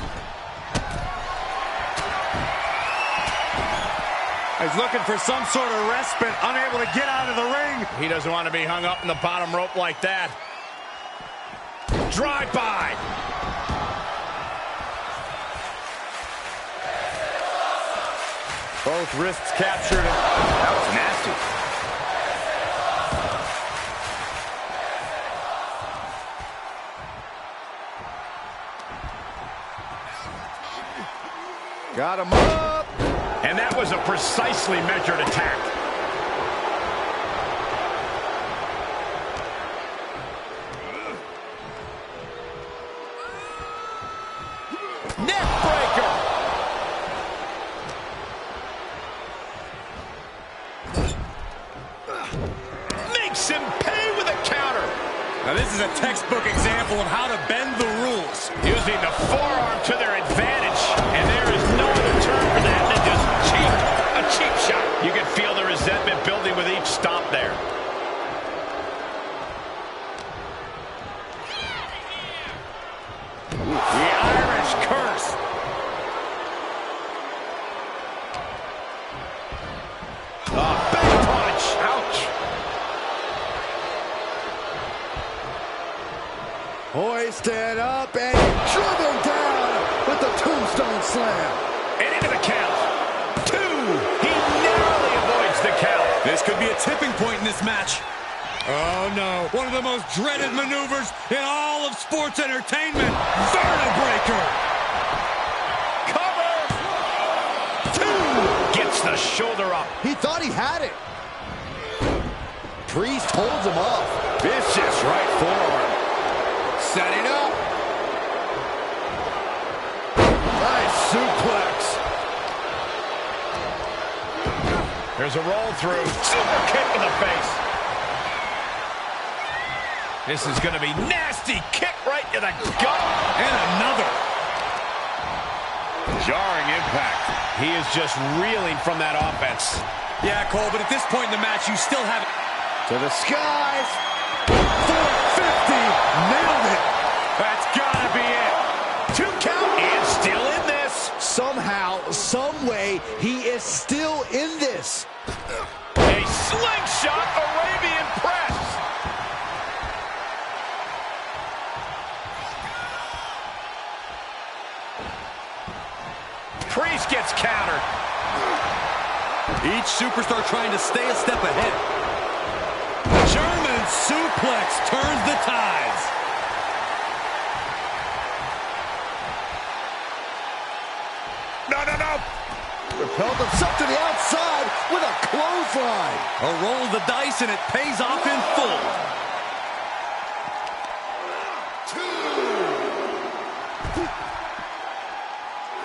He's looking for some sort of respite, unable to get out of the ring. He doesn't want to be hung up in the bottom rope like that. Drive-by. Both wrists captured. That was nasty. Got him up. And that was a precisely measured attack. makes him pay with a counter. Now this is a textbook example of how to bend the rules. Using the forearm to their advantage. And there is no other term for that than just cheap. A cheap shot. You can feel the resentment building with each stomp there. The Irish curse. Big punch. Ouch. Hoisted up and driven down with the tombstone slam. And into the count. 2. He narrowly avoids the count. This could be a tipping point in this match. Oh, no. One of the most dreaded maneuvers in all of sports entertainment. Vertebreaker. Cover. 2. Gets the shoulder up. He thought he had it. Priest holds him off. Vicious right forearm. Setting up. Nice suplex. There's a roll through. Super kick to the face. This is going to be nasty. Kick right to the gut. And another. Jarring impact. He is just reeling from that offense. Yeah, Cole, but at this point in the match, you still have it. To the skies. 450. Nailed it. That's got to be it. 2 count and still in this. Somehow, some way, he is still in this. A slingshot Arabian press. Priest gets countered. Each superstar trying to stay a step ahead. German suplex turns the tides. No. Propelled himself to the outside with a clothesline. A roll of the dice, and it pays off in full. 2.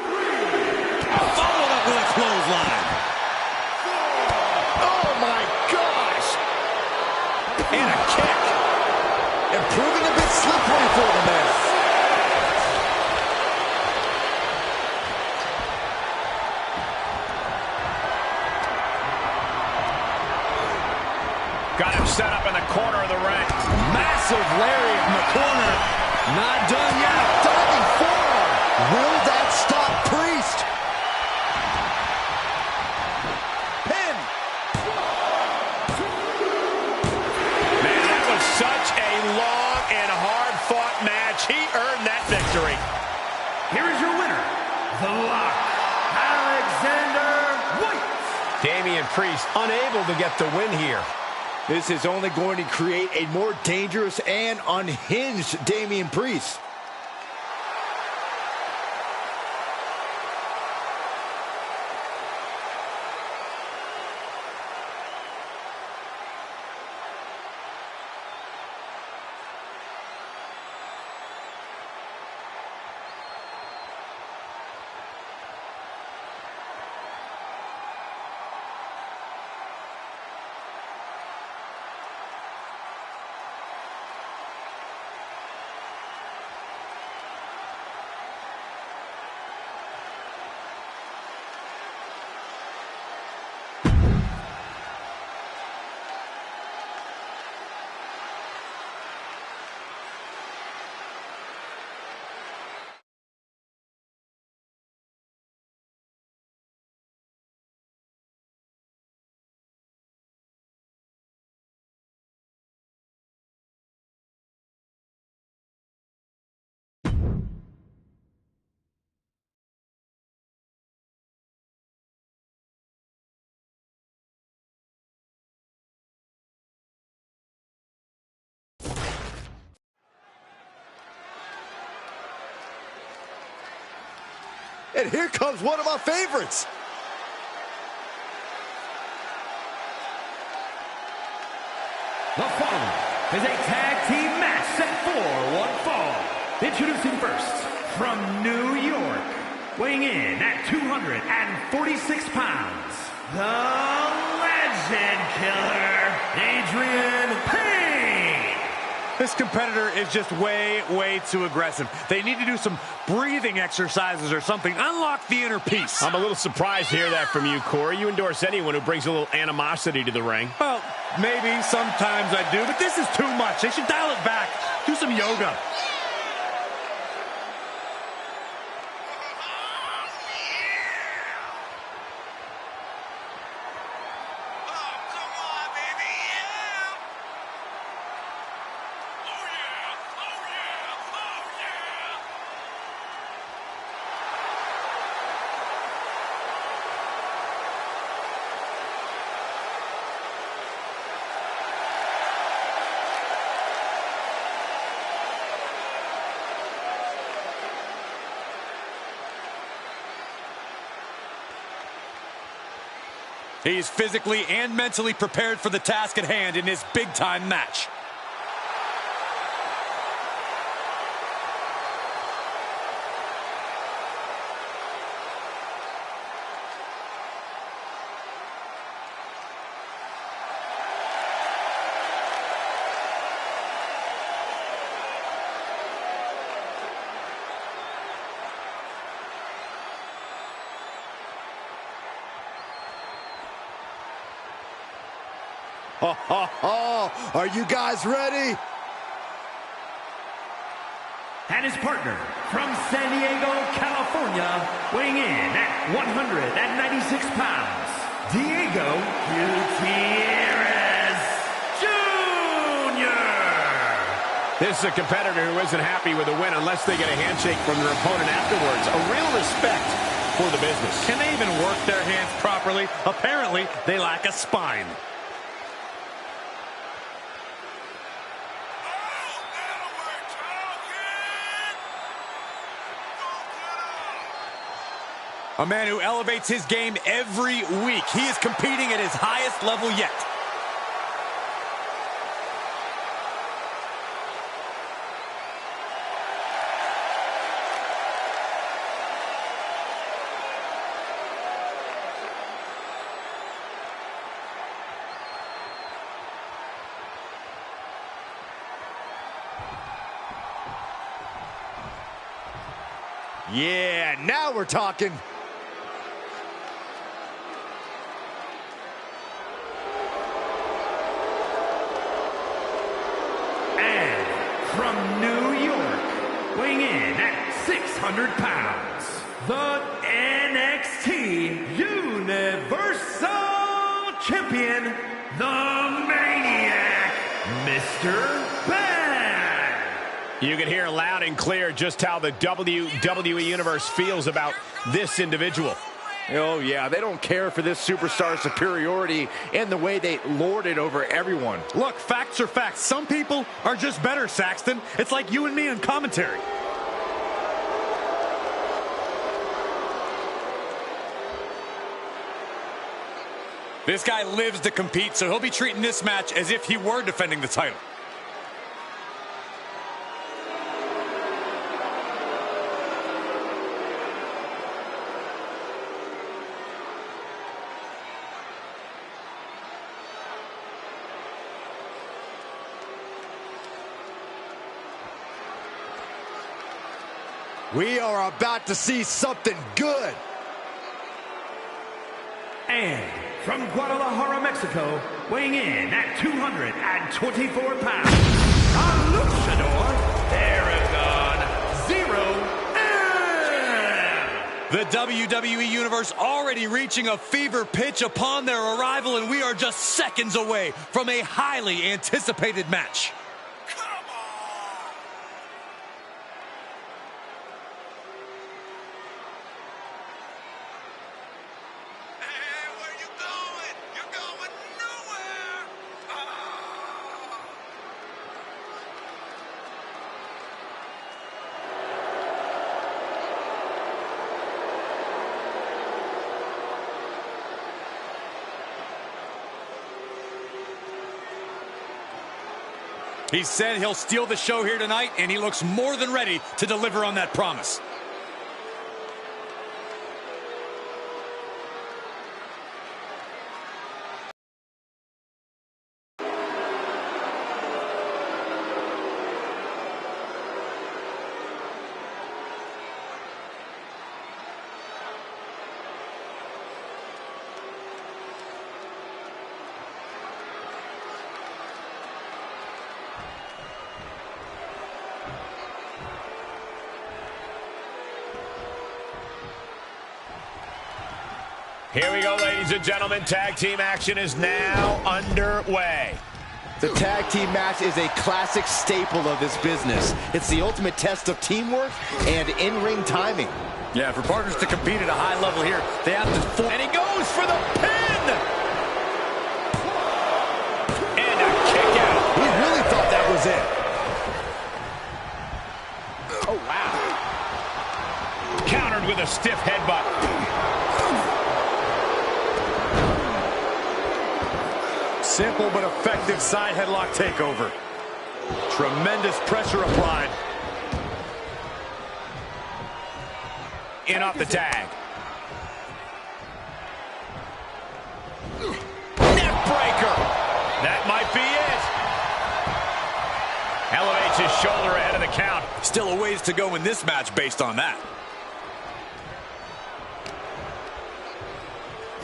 3. Followed up with a clothesline. 4. Oh, my gosh. And a kick. And proving a bit slippery for the man. Got him set up in the corner of the ring. Massive lariat in the corner. Not done yet. Diving forearm. Will that stop Priest? Pin. Man, that was such a long and hard-fought match. He earned that victory. Here is your winner, The Lock, Alexander White. Damian Priest unable to get the win here. This is only going to create a more dangerous and unhinged Damian Priest. And here comes one of my favorites. The following is a tag team match set for one fall. Introducing first, from New York, weighing in at 246 pounds, the Legend Killer, Adrian Payne. This competitor is just way too aggressive. They need to do some breathing exercises or something. Unlock the inner peace. I'm a little surprised to hear that from you, Corey. You endorse anyone who brings a little animosity to the ring. Well, maybe sometimes I do, but this is too much. They should dial it back. Do some yoga. He's physically and mentally prepared for the task at hand in this big-time match. Are you guys ready? And his partner from San Diego, California, weighing in at 196 pounds, Diego Gutierrez Jr. This is a competitor who isn't happy with a win unless they get a handshake from their opponent afterwards. A real respect for the business. Can they even work their hands properly? Apparently, they lack a spine. A man who elevates his game every week. He is competing at his highest level yet. Yeah, now we're talking. From New York, weighing in at 600 pounds, the NXT Universal Champion, the Maniac, Mr. Bad. You can hear loud and clear just how the WWE Universe feels about this individual. Oh, yeah, they don't care for this superstar superiority and the way they lord it over everyone. Look, facts are facts. Some people are just better, Saxton. It's like you and me in commentary. This guy lives to compete, so he'll be treating this match as if he were defending the title. We are about to see something good. And from Guadalajara, Mexico, weighing in at 224 pounds, a luchador, Aragon 0M. The WWE Universe already reaching a fever pitch upon their arrival, and we are just seconds away from a highly anticipated match. He said he'll steal the show here tonight, and he looks more than ready to deliver on that promise. Here we go, ladies and gentlemen. Tag team action is now underway. The tag team match is a classic staple of this business. It's the ultimate test of teamwork and in-ring timing. Yeah, for partners to compete at a high level here, they have to form. And he goes for the pin! And a kick out. He really thought that was it. Oh, wow. Countered with a stiff headbutt. Simple but effective side headlock takeover. Tremendous pressure applied. In off the tag. Neck breaker. That might be it. Elevates his shoulder ahead of the count. Still a ways to go in this match based on that.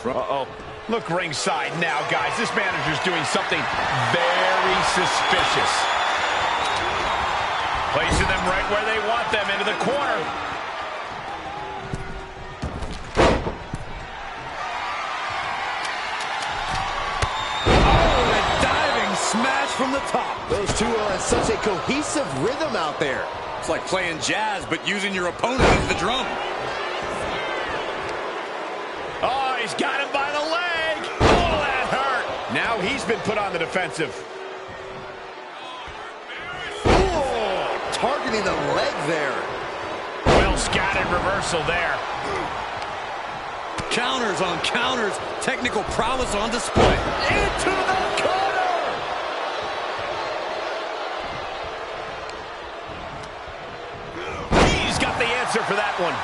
Uh-oh. Look ringside now, guys. This manager's doing something very suspicious. Placing them right where they want them, into the corner. Oh, a diving smash from the top. Those two are in such a cohesive rhythm out there. It's like playing jazz, but using your opponent as the drum. Oh, he's got him by the leg. Oh, that hurt. Now he's been put on the defensive. Oh, targeting the leg there. Well scattered reversal there. Counters on counters. Technical prowess on display. Into the corner. He's got the answer for that one.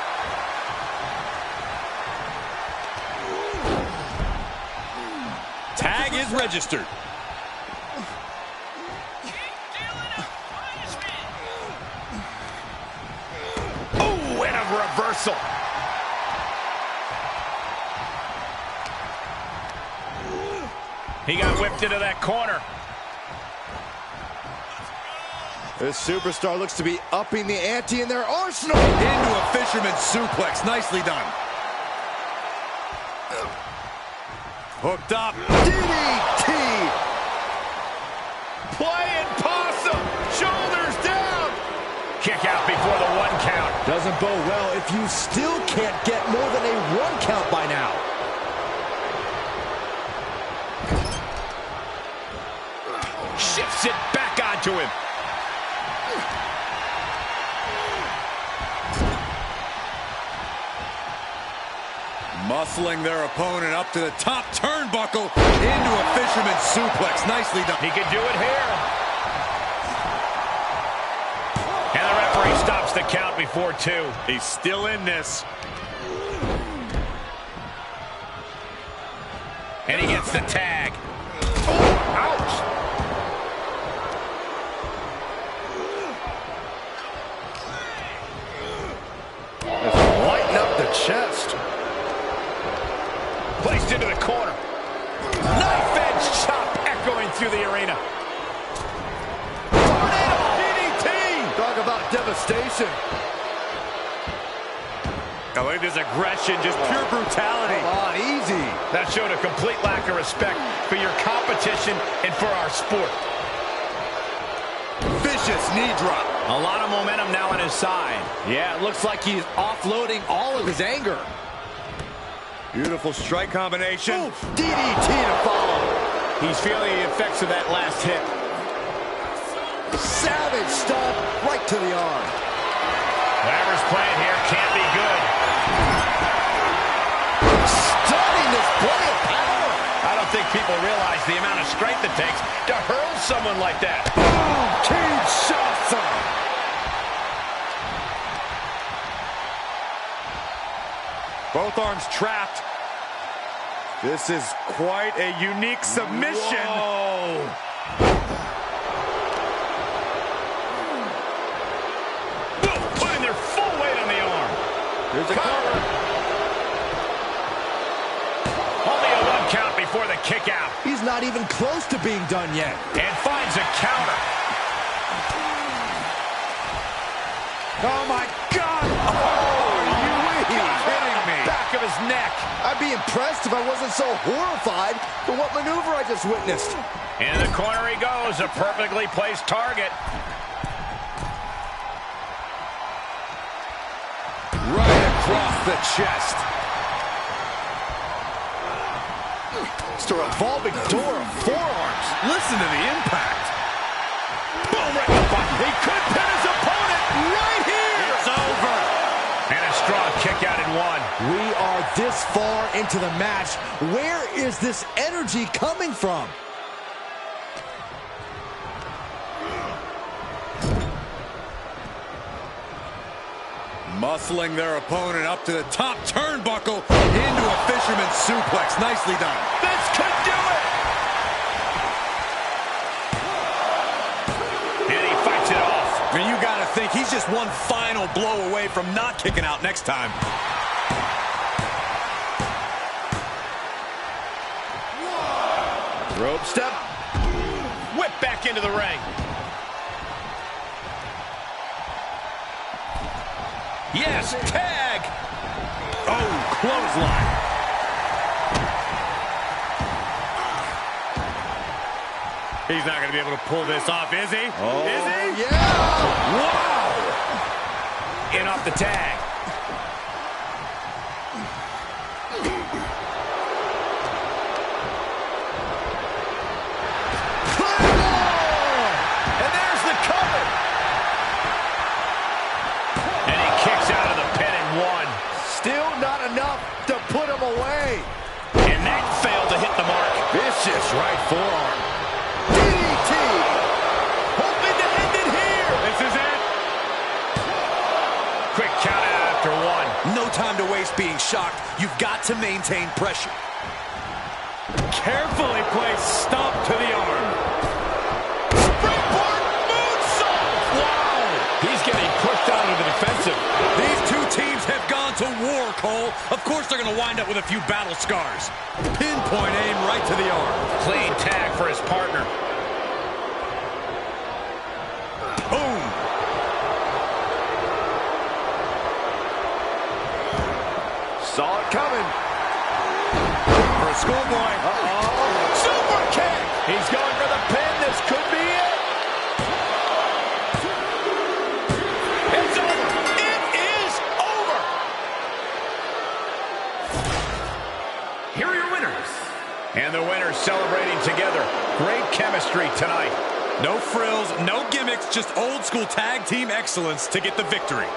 Tag is registered. Oh, and a reversal. He got whipped into that corner. This superstar looks to be upping the ante in their arsenal. Into a fisherman's suplex. Nicely done. Hooked up. DDT. Playing possum. Shoulders down. Kick out before the 1 count. Doesn't bode well if you still can't get more than a 1 count by now. Shifts it back onto him. Muscling their opponent up to the top turnbuckle into a fisherman's suplex. Nicely done. He could do it here. And the referee stops the count before 2. He's still in this. And he gets the tag. Oh, ouch. Lighten up the chest. Placed into the corner. Knife edge chop echoing through the arena. Tornado DDT. Talk about devastation. I like this aggression, just pure brutality. Come on, easy. That showed a complete lack of respect for your competition and for our sport. Vicious knee drop. A lot of momentum now on his side. Yeah, it looks like he's offloading all of his anger. Beautiful strike combination. Oof, DDT to follow. He's feeling the effects of that last hit. Savage stomp right to the arm. Whatever's playing here can't be good. Stunning display of power. I don't think people realize the amount of strength it takes to hurl someone like that. Boom, Kinshasa. Both arms trapped. This is quite a unique submission. Whoa. Putting their full weight on the arm. Here's a cover. Only a 1 count before the kick out. He's not even close to being done yet. And finds a counter. Oh, my God. Oh, Are you kidding me? Back of his his neck. I'd be impressed if I wasn't so horrified for what maneuver I just witnessed. In the corner he goes, a perfectly placed target. Right across the chest. It's a revolving door of forearms. Listen to the impact. Boom, right in the button. He could pin his opponent right here. It's over. And a strong kick out in one. We are this far into the match. Where is this energy coming from? Muscling their opponent up to the top turnbuckle into a fisherman's suplex. Nicely done. This could do it. And he fights it off. And you gotta think he's just one final blow away from not kicking out next time. Rope step. Whip back into the ring. Yes, tag. Oh, clothesline. He's not going to be able to pull this off, is he? Oh, is he? yeah! Wow. In off the tag. And there's the cover. And he kicks out of the pin and one. Still not enough to put him away. And that failed to hit the mark. Vicious right forearm. DDT. Hoping to end it here. This is it. Quick count out after one. No time to waste being shocked. You've got to maintain pressure. Carefully placed stomp to the arm. Springboard moonsault. Wow. He's getting pushed out of the defensive. These two teams have gone to war, Cole. Of course they're going to wind up with a few battle scars. Pinpoint aim right to the arm. Clean tag for his partner. Boom. Saw it coming. For a schoolboy. Super kick. He's going for the pin. This could be it. It's over. It is over. Here are your winners. And the winners celebrating together. Great chemistry tonight. No frills, no gimmicks, just old school tag team excellence to get the victory.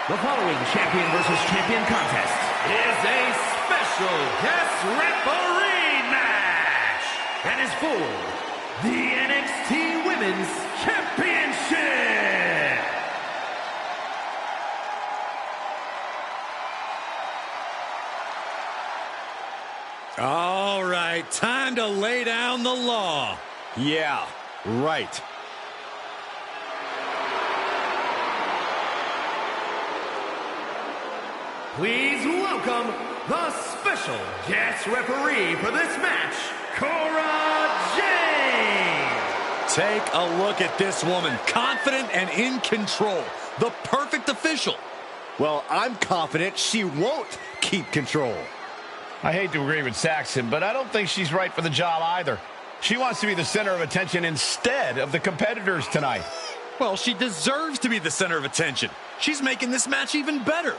The following champion versus champion contest is a special guest referee match and is for the NXT Women's Championship. All right, time to lay down the law. Yeah, right. Please welcome the special guest referee for this match, Cora Jade. Take a look at this woman, confident and in control. The perfect official. Well, I'm confident she won't keep control. I hate to agree with Saxon, but I don't think she's right for the job either. She wants to be the center of attention instead of the competitors tonight. Well, she deserves to be the center of attention. She's making this match even better.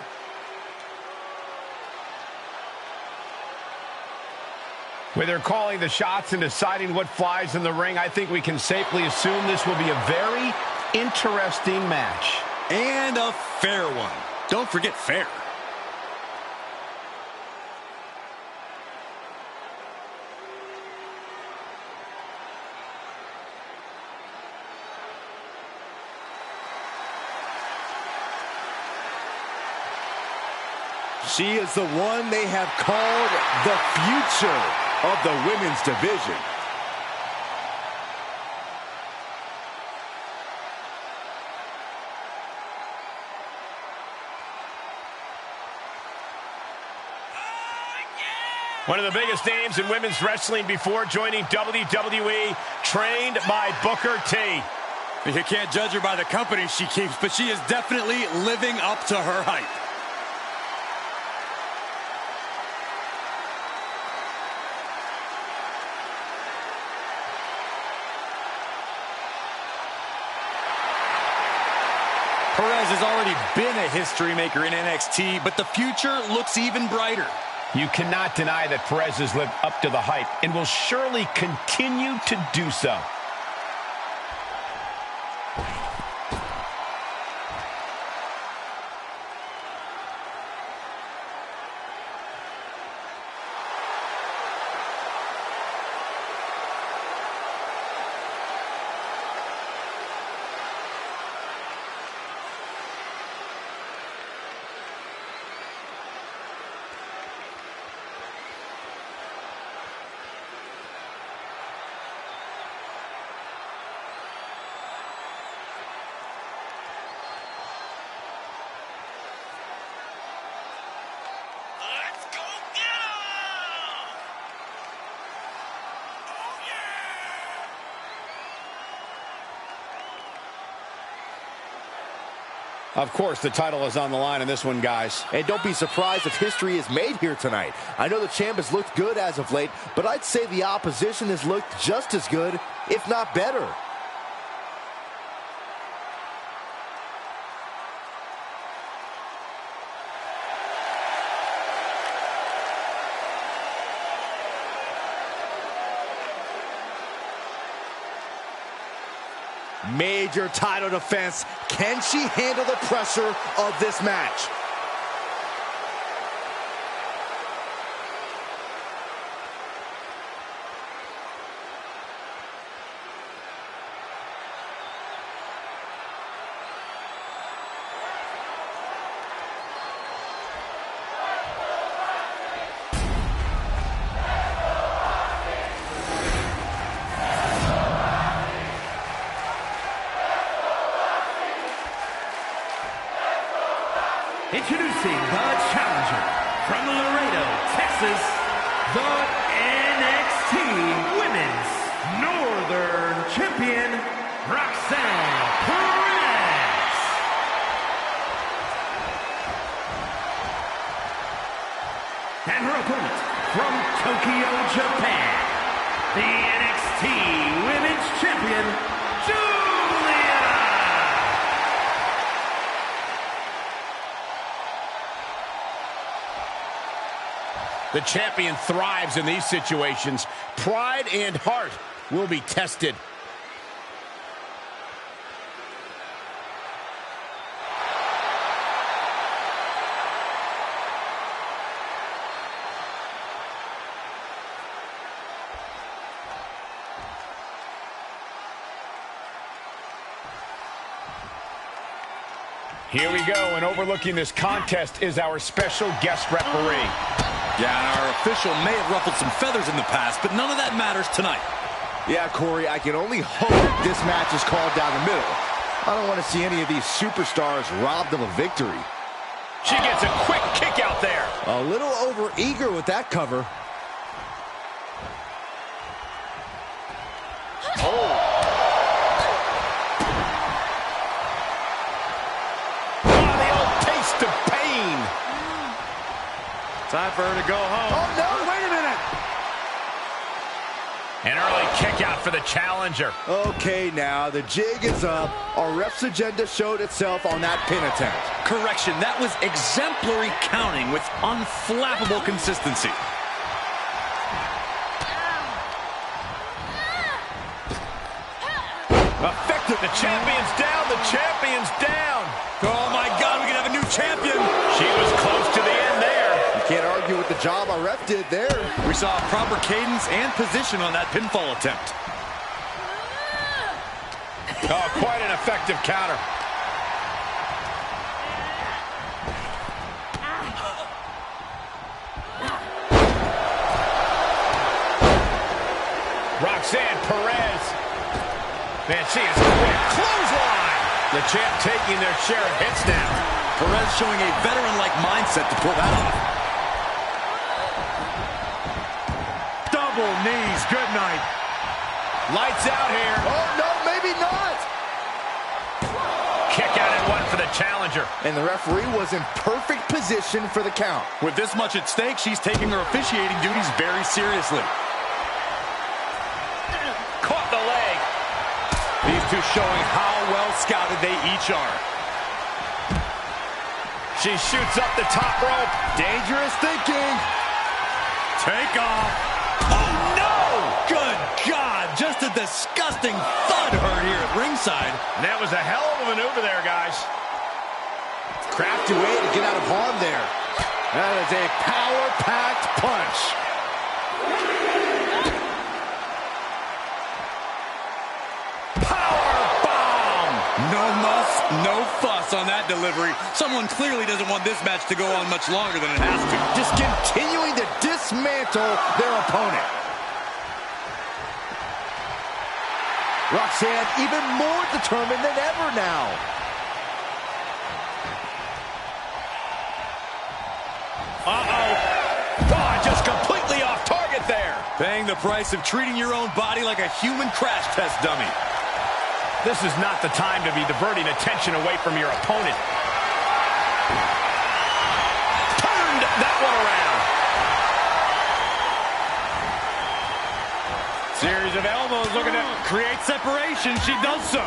With her calling the shots and deciding what flies in the ring, I think we can safely assume this will be a very interesting match. And a fair one. Don't forget fair. She is the one they have called the future of the women's division. One of the biggest names in women's wrestling before joining WWE, trained by Booker T. You can't judge her by the company she keeps, but she is definitely living up to her hype. Perez has already been a history maker in NXT, but the future looks even brighter. You cannot deny that Perez has lived up to the hype and will surely continue to do so. Of course, the title is on the line in this one, guys. And don't be surprised if history is made here tonight. I know the champ has looked good as of late, but I'd say the opposition has looked just as good, if not better. Major title defense. Can she handle the pressure of this match? Introducing the challenger from Laredo, Texas, the NXT Women's Northern Champion, Roxanne Perez. And her opponent from Tokyo, Japan, the NXT Women's Champion, Julia. The champion thrives in these situations. Pride and heart will be tested. Here we go, and overlooking this contest is our special guest referee. Yeah, and our official may have ruffled some feathers in the past, but none of that matters tonight. Yeah, Corey, I can only hope this match is called down the middle. I don't want to see any of these superstars robbed of a victory. She gets a quick kick out there. A little over-eager with that cover. Oh, the old taste of pain. Time for her to go home. Oh, no, wait a minute. An early kick out for the challenger. Okay, now, the jig is up. Our ref's agenda showed itself on that pin attempt. Correction, that was exemplary counting with unflappable consistency. Effective. The champion's down. The champion's down. Oh, my God, we can have a new champion. She was close to the end there. You can't argue with the job our ref did there. We saw a proper cadence and position on that pinfall attempt. Oh, quite an effective counter. Roxanne Perez. Man, she is quick. Clothesline. The champ taking their share of hits now. Perez showing a veteran-like mindset to pull that off. Double knees. Good night. Lights out here. Oh, no, maybe not. Kick out and one for the challenger. And the referee was in perfect position for the count. With this much at stake, she's taking her officiating duties very seriously. Caught the leg. These two showing how well scouted they each are. She shoots up the top rope. Dangerous thinking. Take off. Oh, no! Good God! Just a disgusting thud heard here at ringside. And that was a hell of a maneuver there, guys. Crafty way to get out of harm there. That is a power-packed punch. No muss, no fuss on that delivery. Someone clearly doesn't want this match to go on much longer than it has to. Just continuing to dismantle their opponent. Roxanne even more determined than ever now. Uh-oh. Oh, just completely off target there. Paying the price of treating your own body like a human crash test dummy. This is not the time to be diverting attention away from your opponent. Turned that one around. Series of elbows looking to create separation. She does so.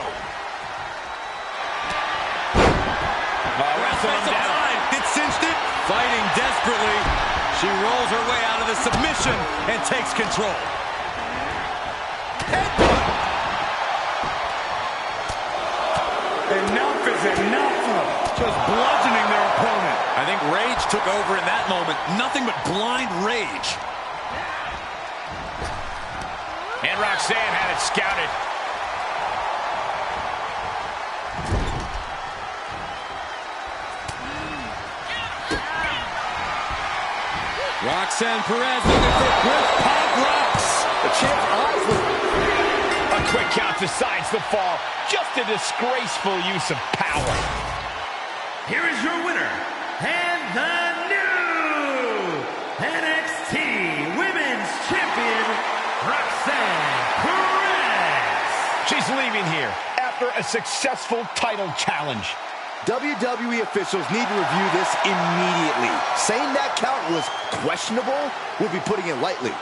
Wrestling him down. It cinched it. Fighting desperately. She rolls her way out of the submission and takes control. Enough is enough. Just bludgeoning their opponent. I think rage took over in that moment. Nothing but blind rage. And Roxanne had it scouted. Roxanne Perez looking for quick pop rocks. The champ's eyes were... A quick count decides the fall. Just a disgraceful use of power. Here is your winner, and the new NXT Women's Champion, Roxanne Perez. She's leaving here after a successful title challenge. WWE officials need to review this immediately. Saying that count was questionable would be putting it lightly.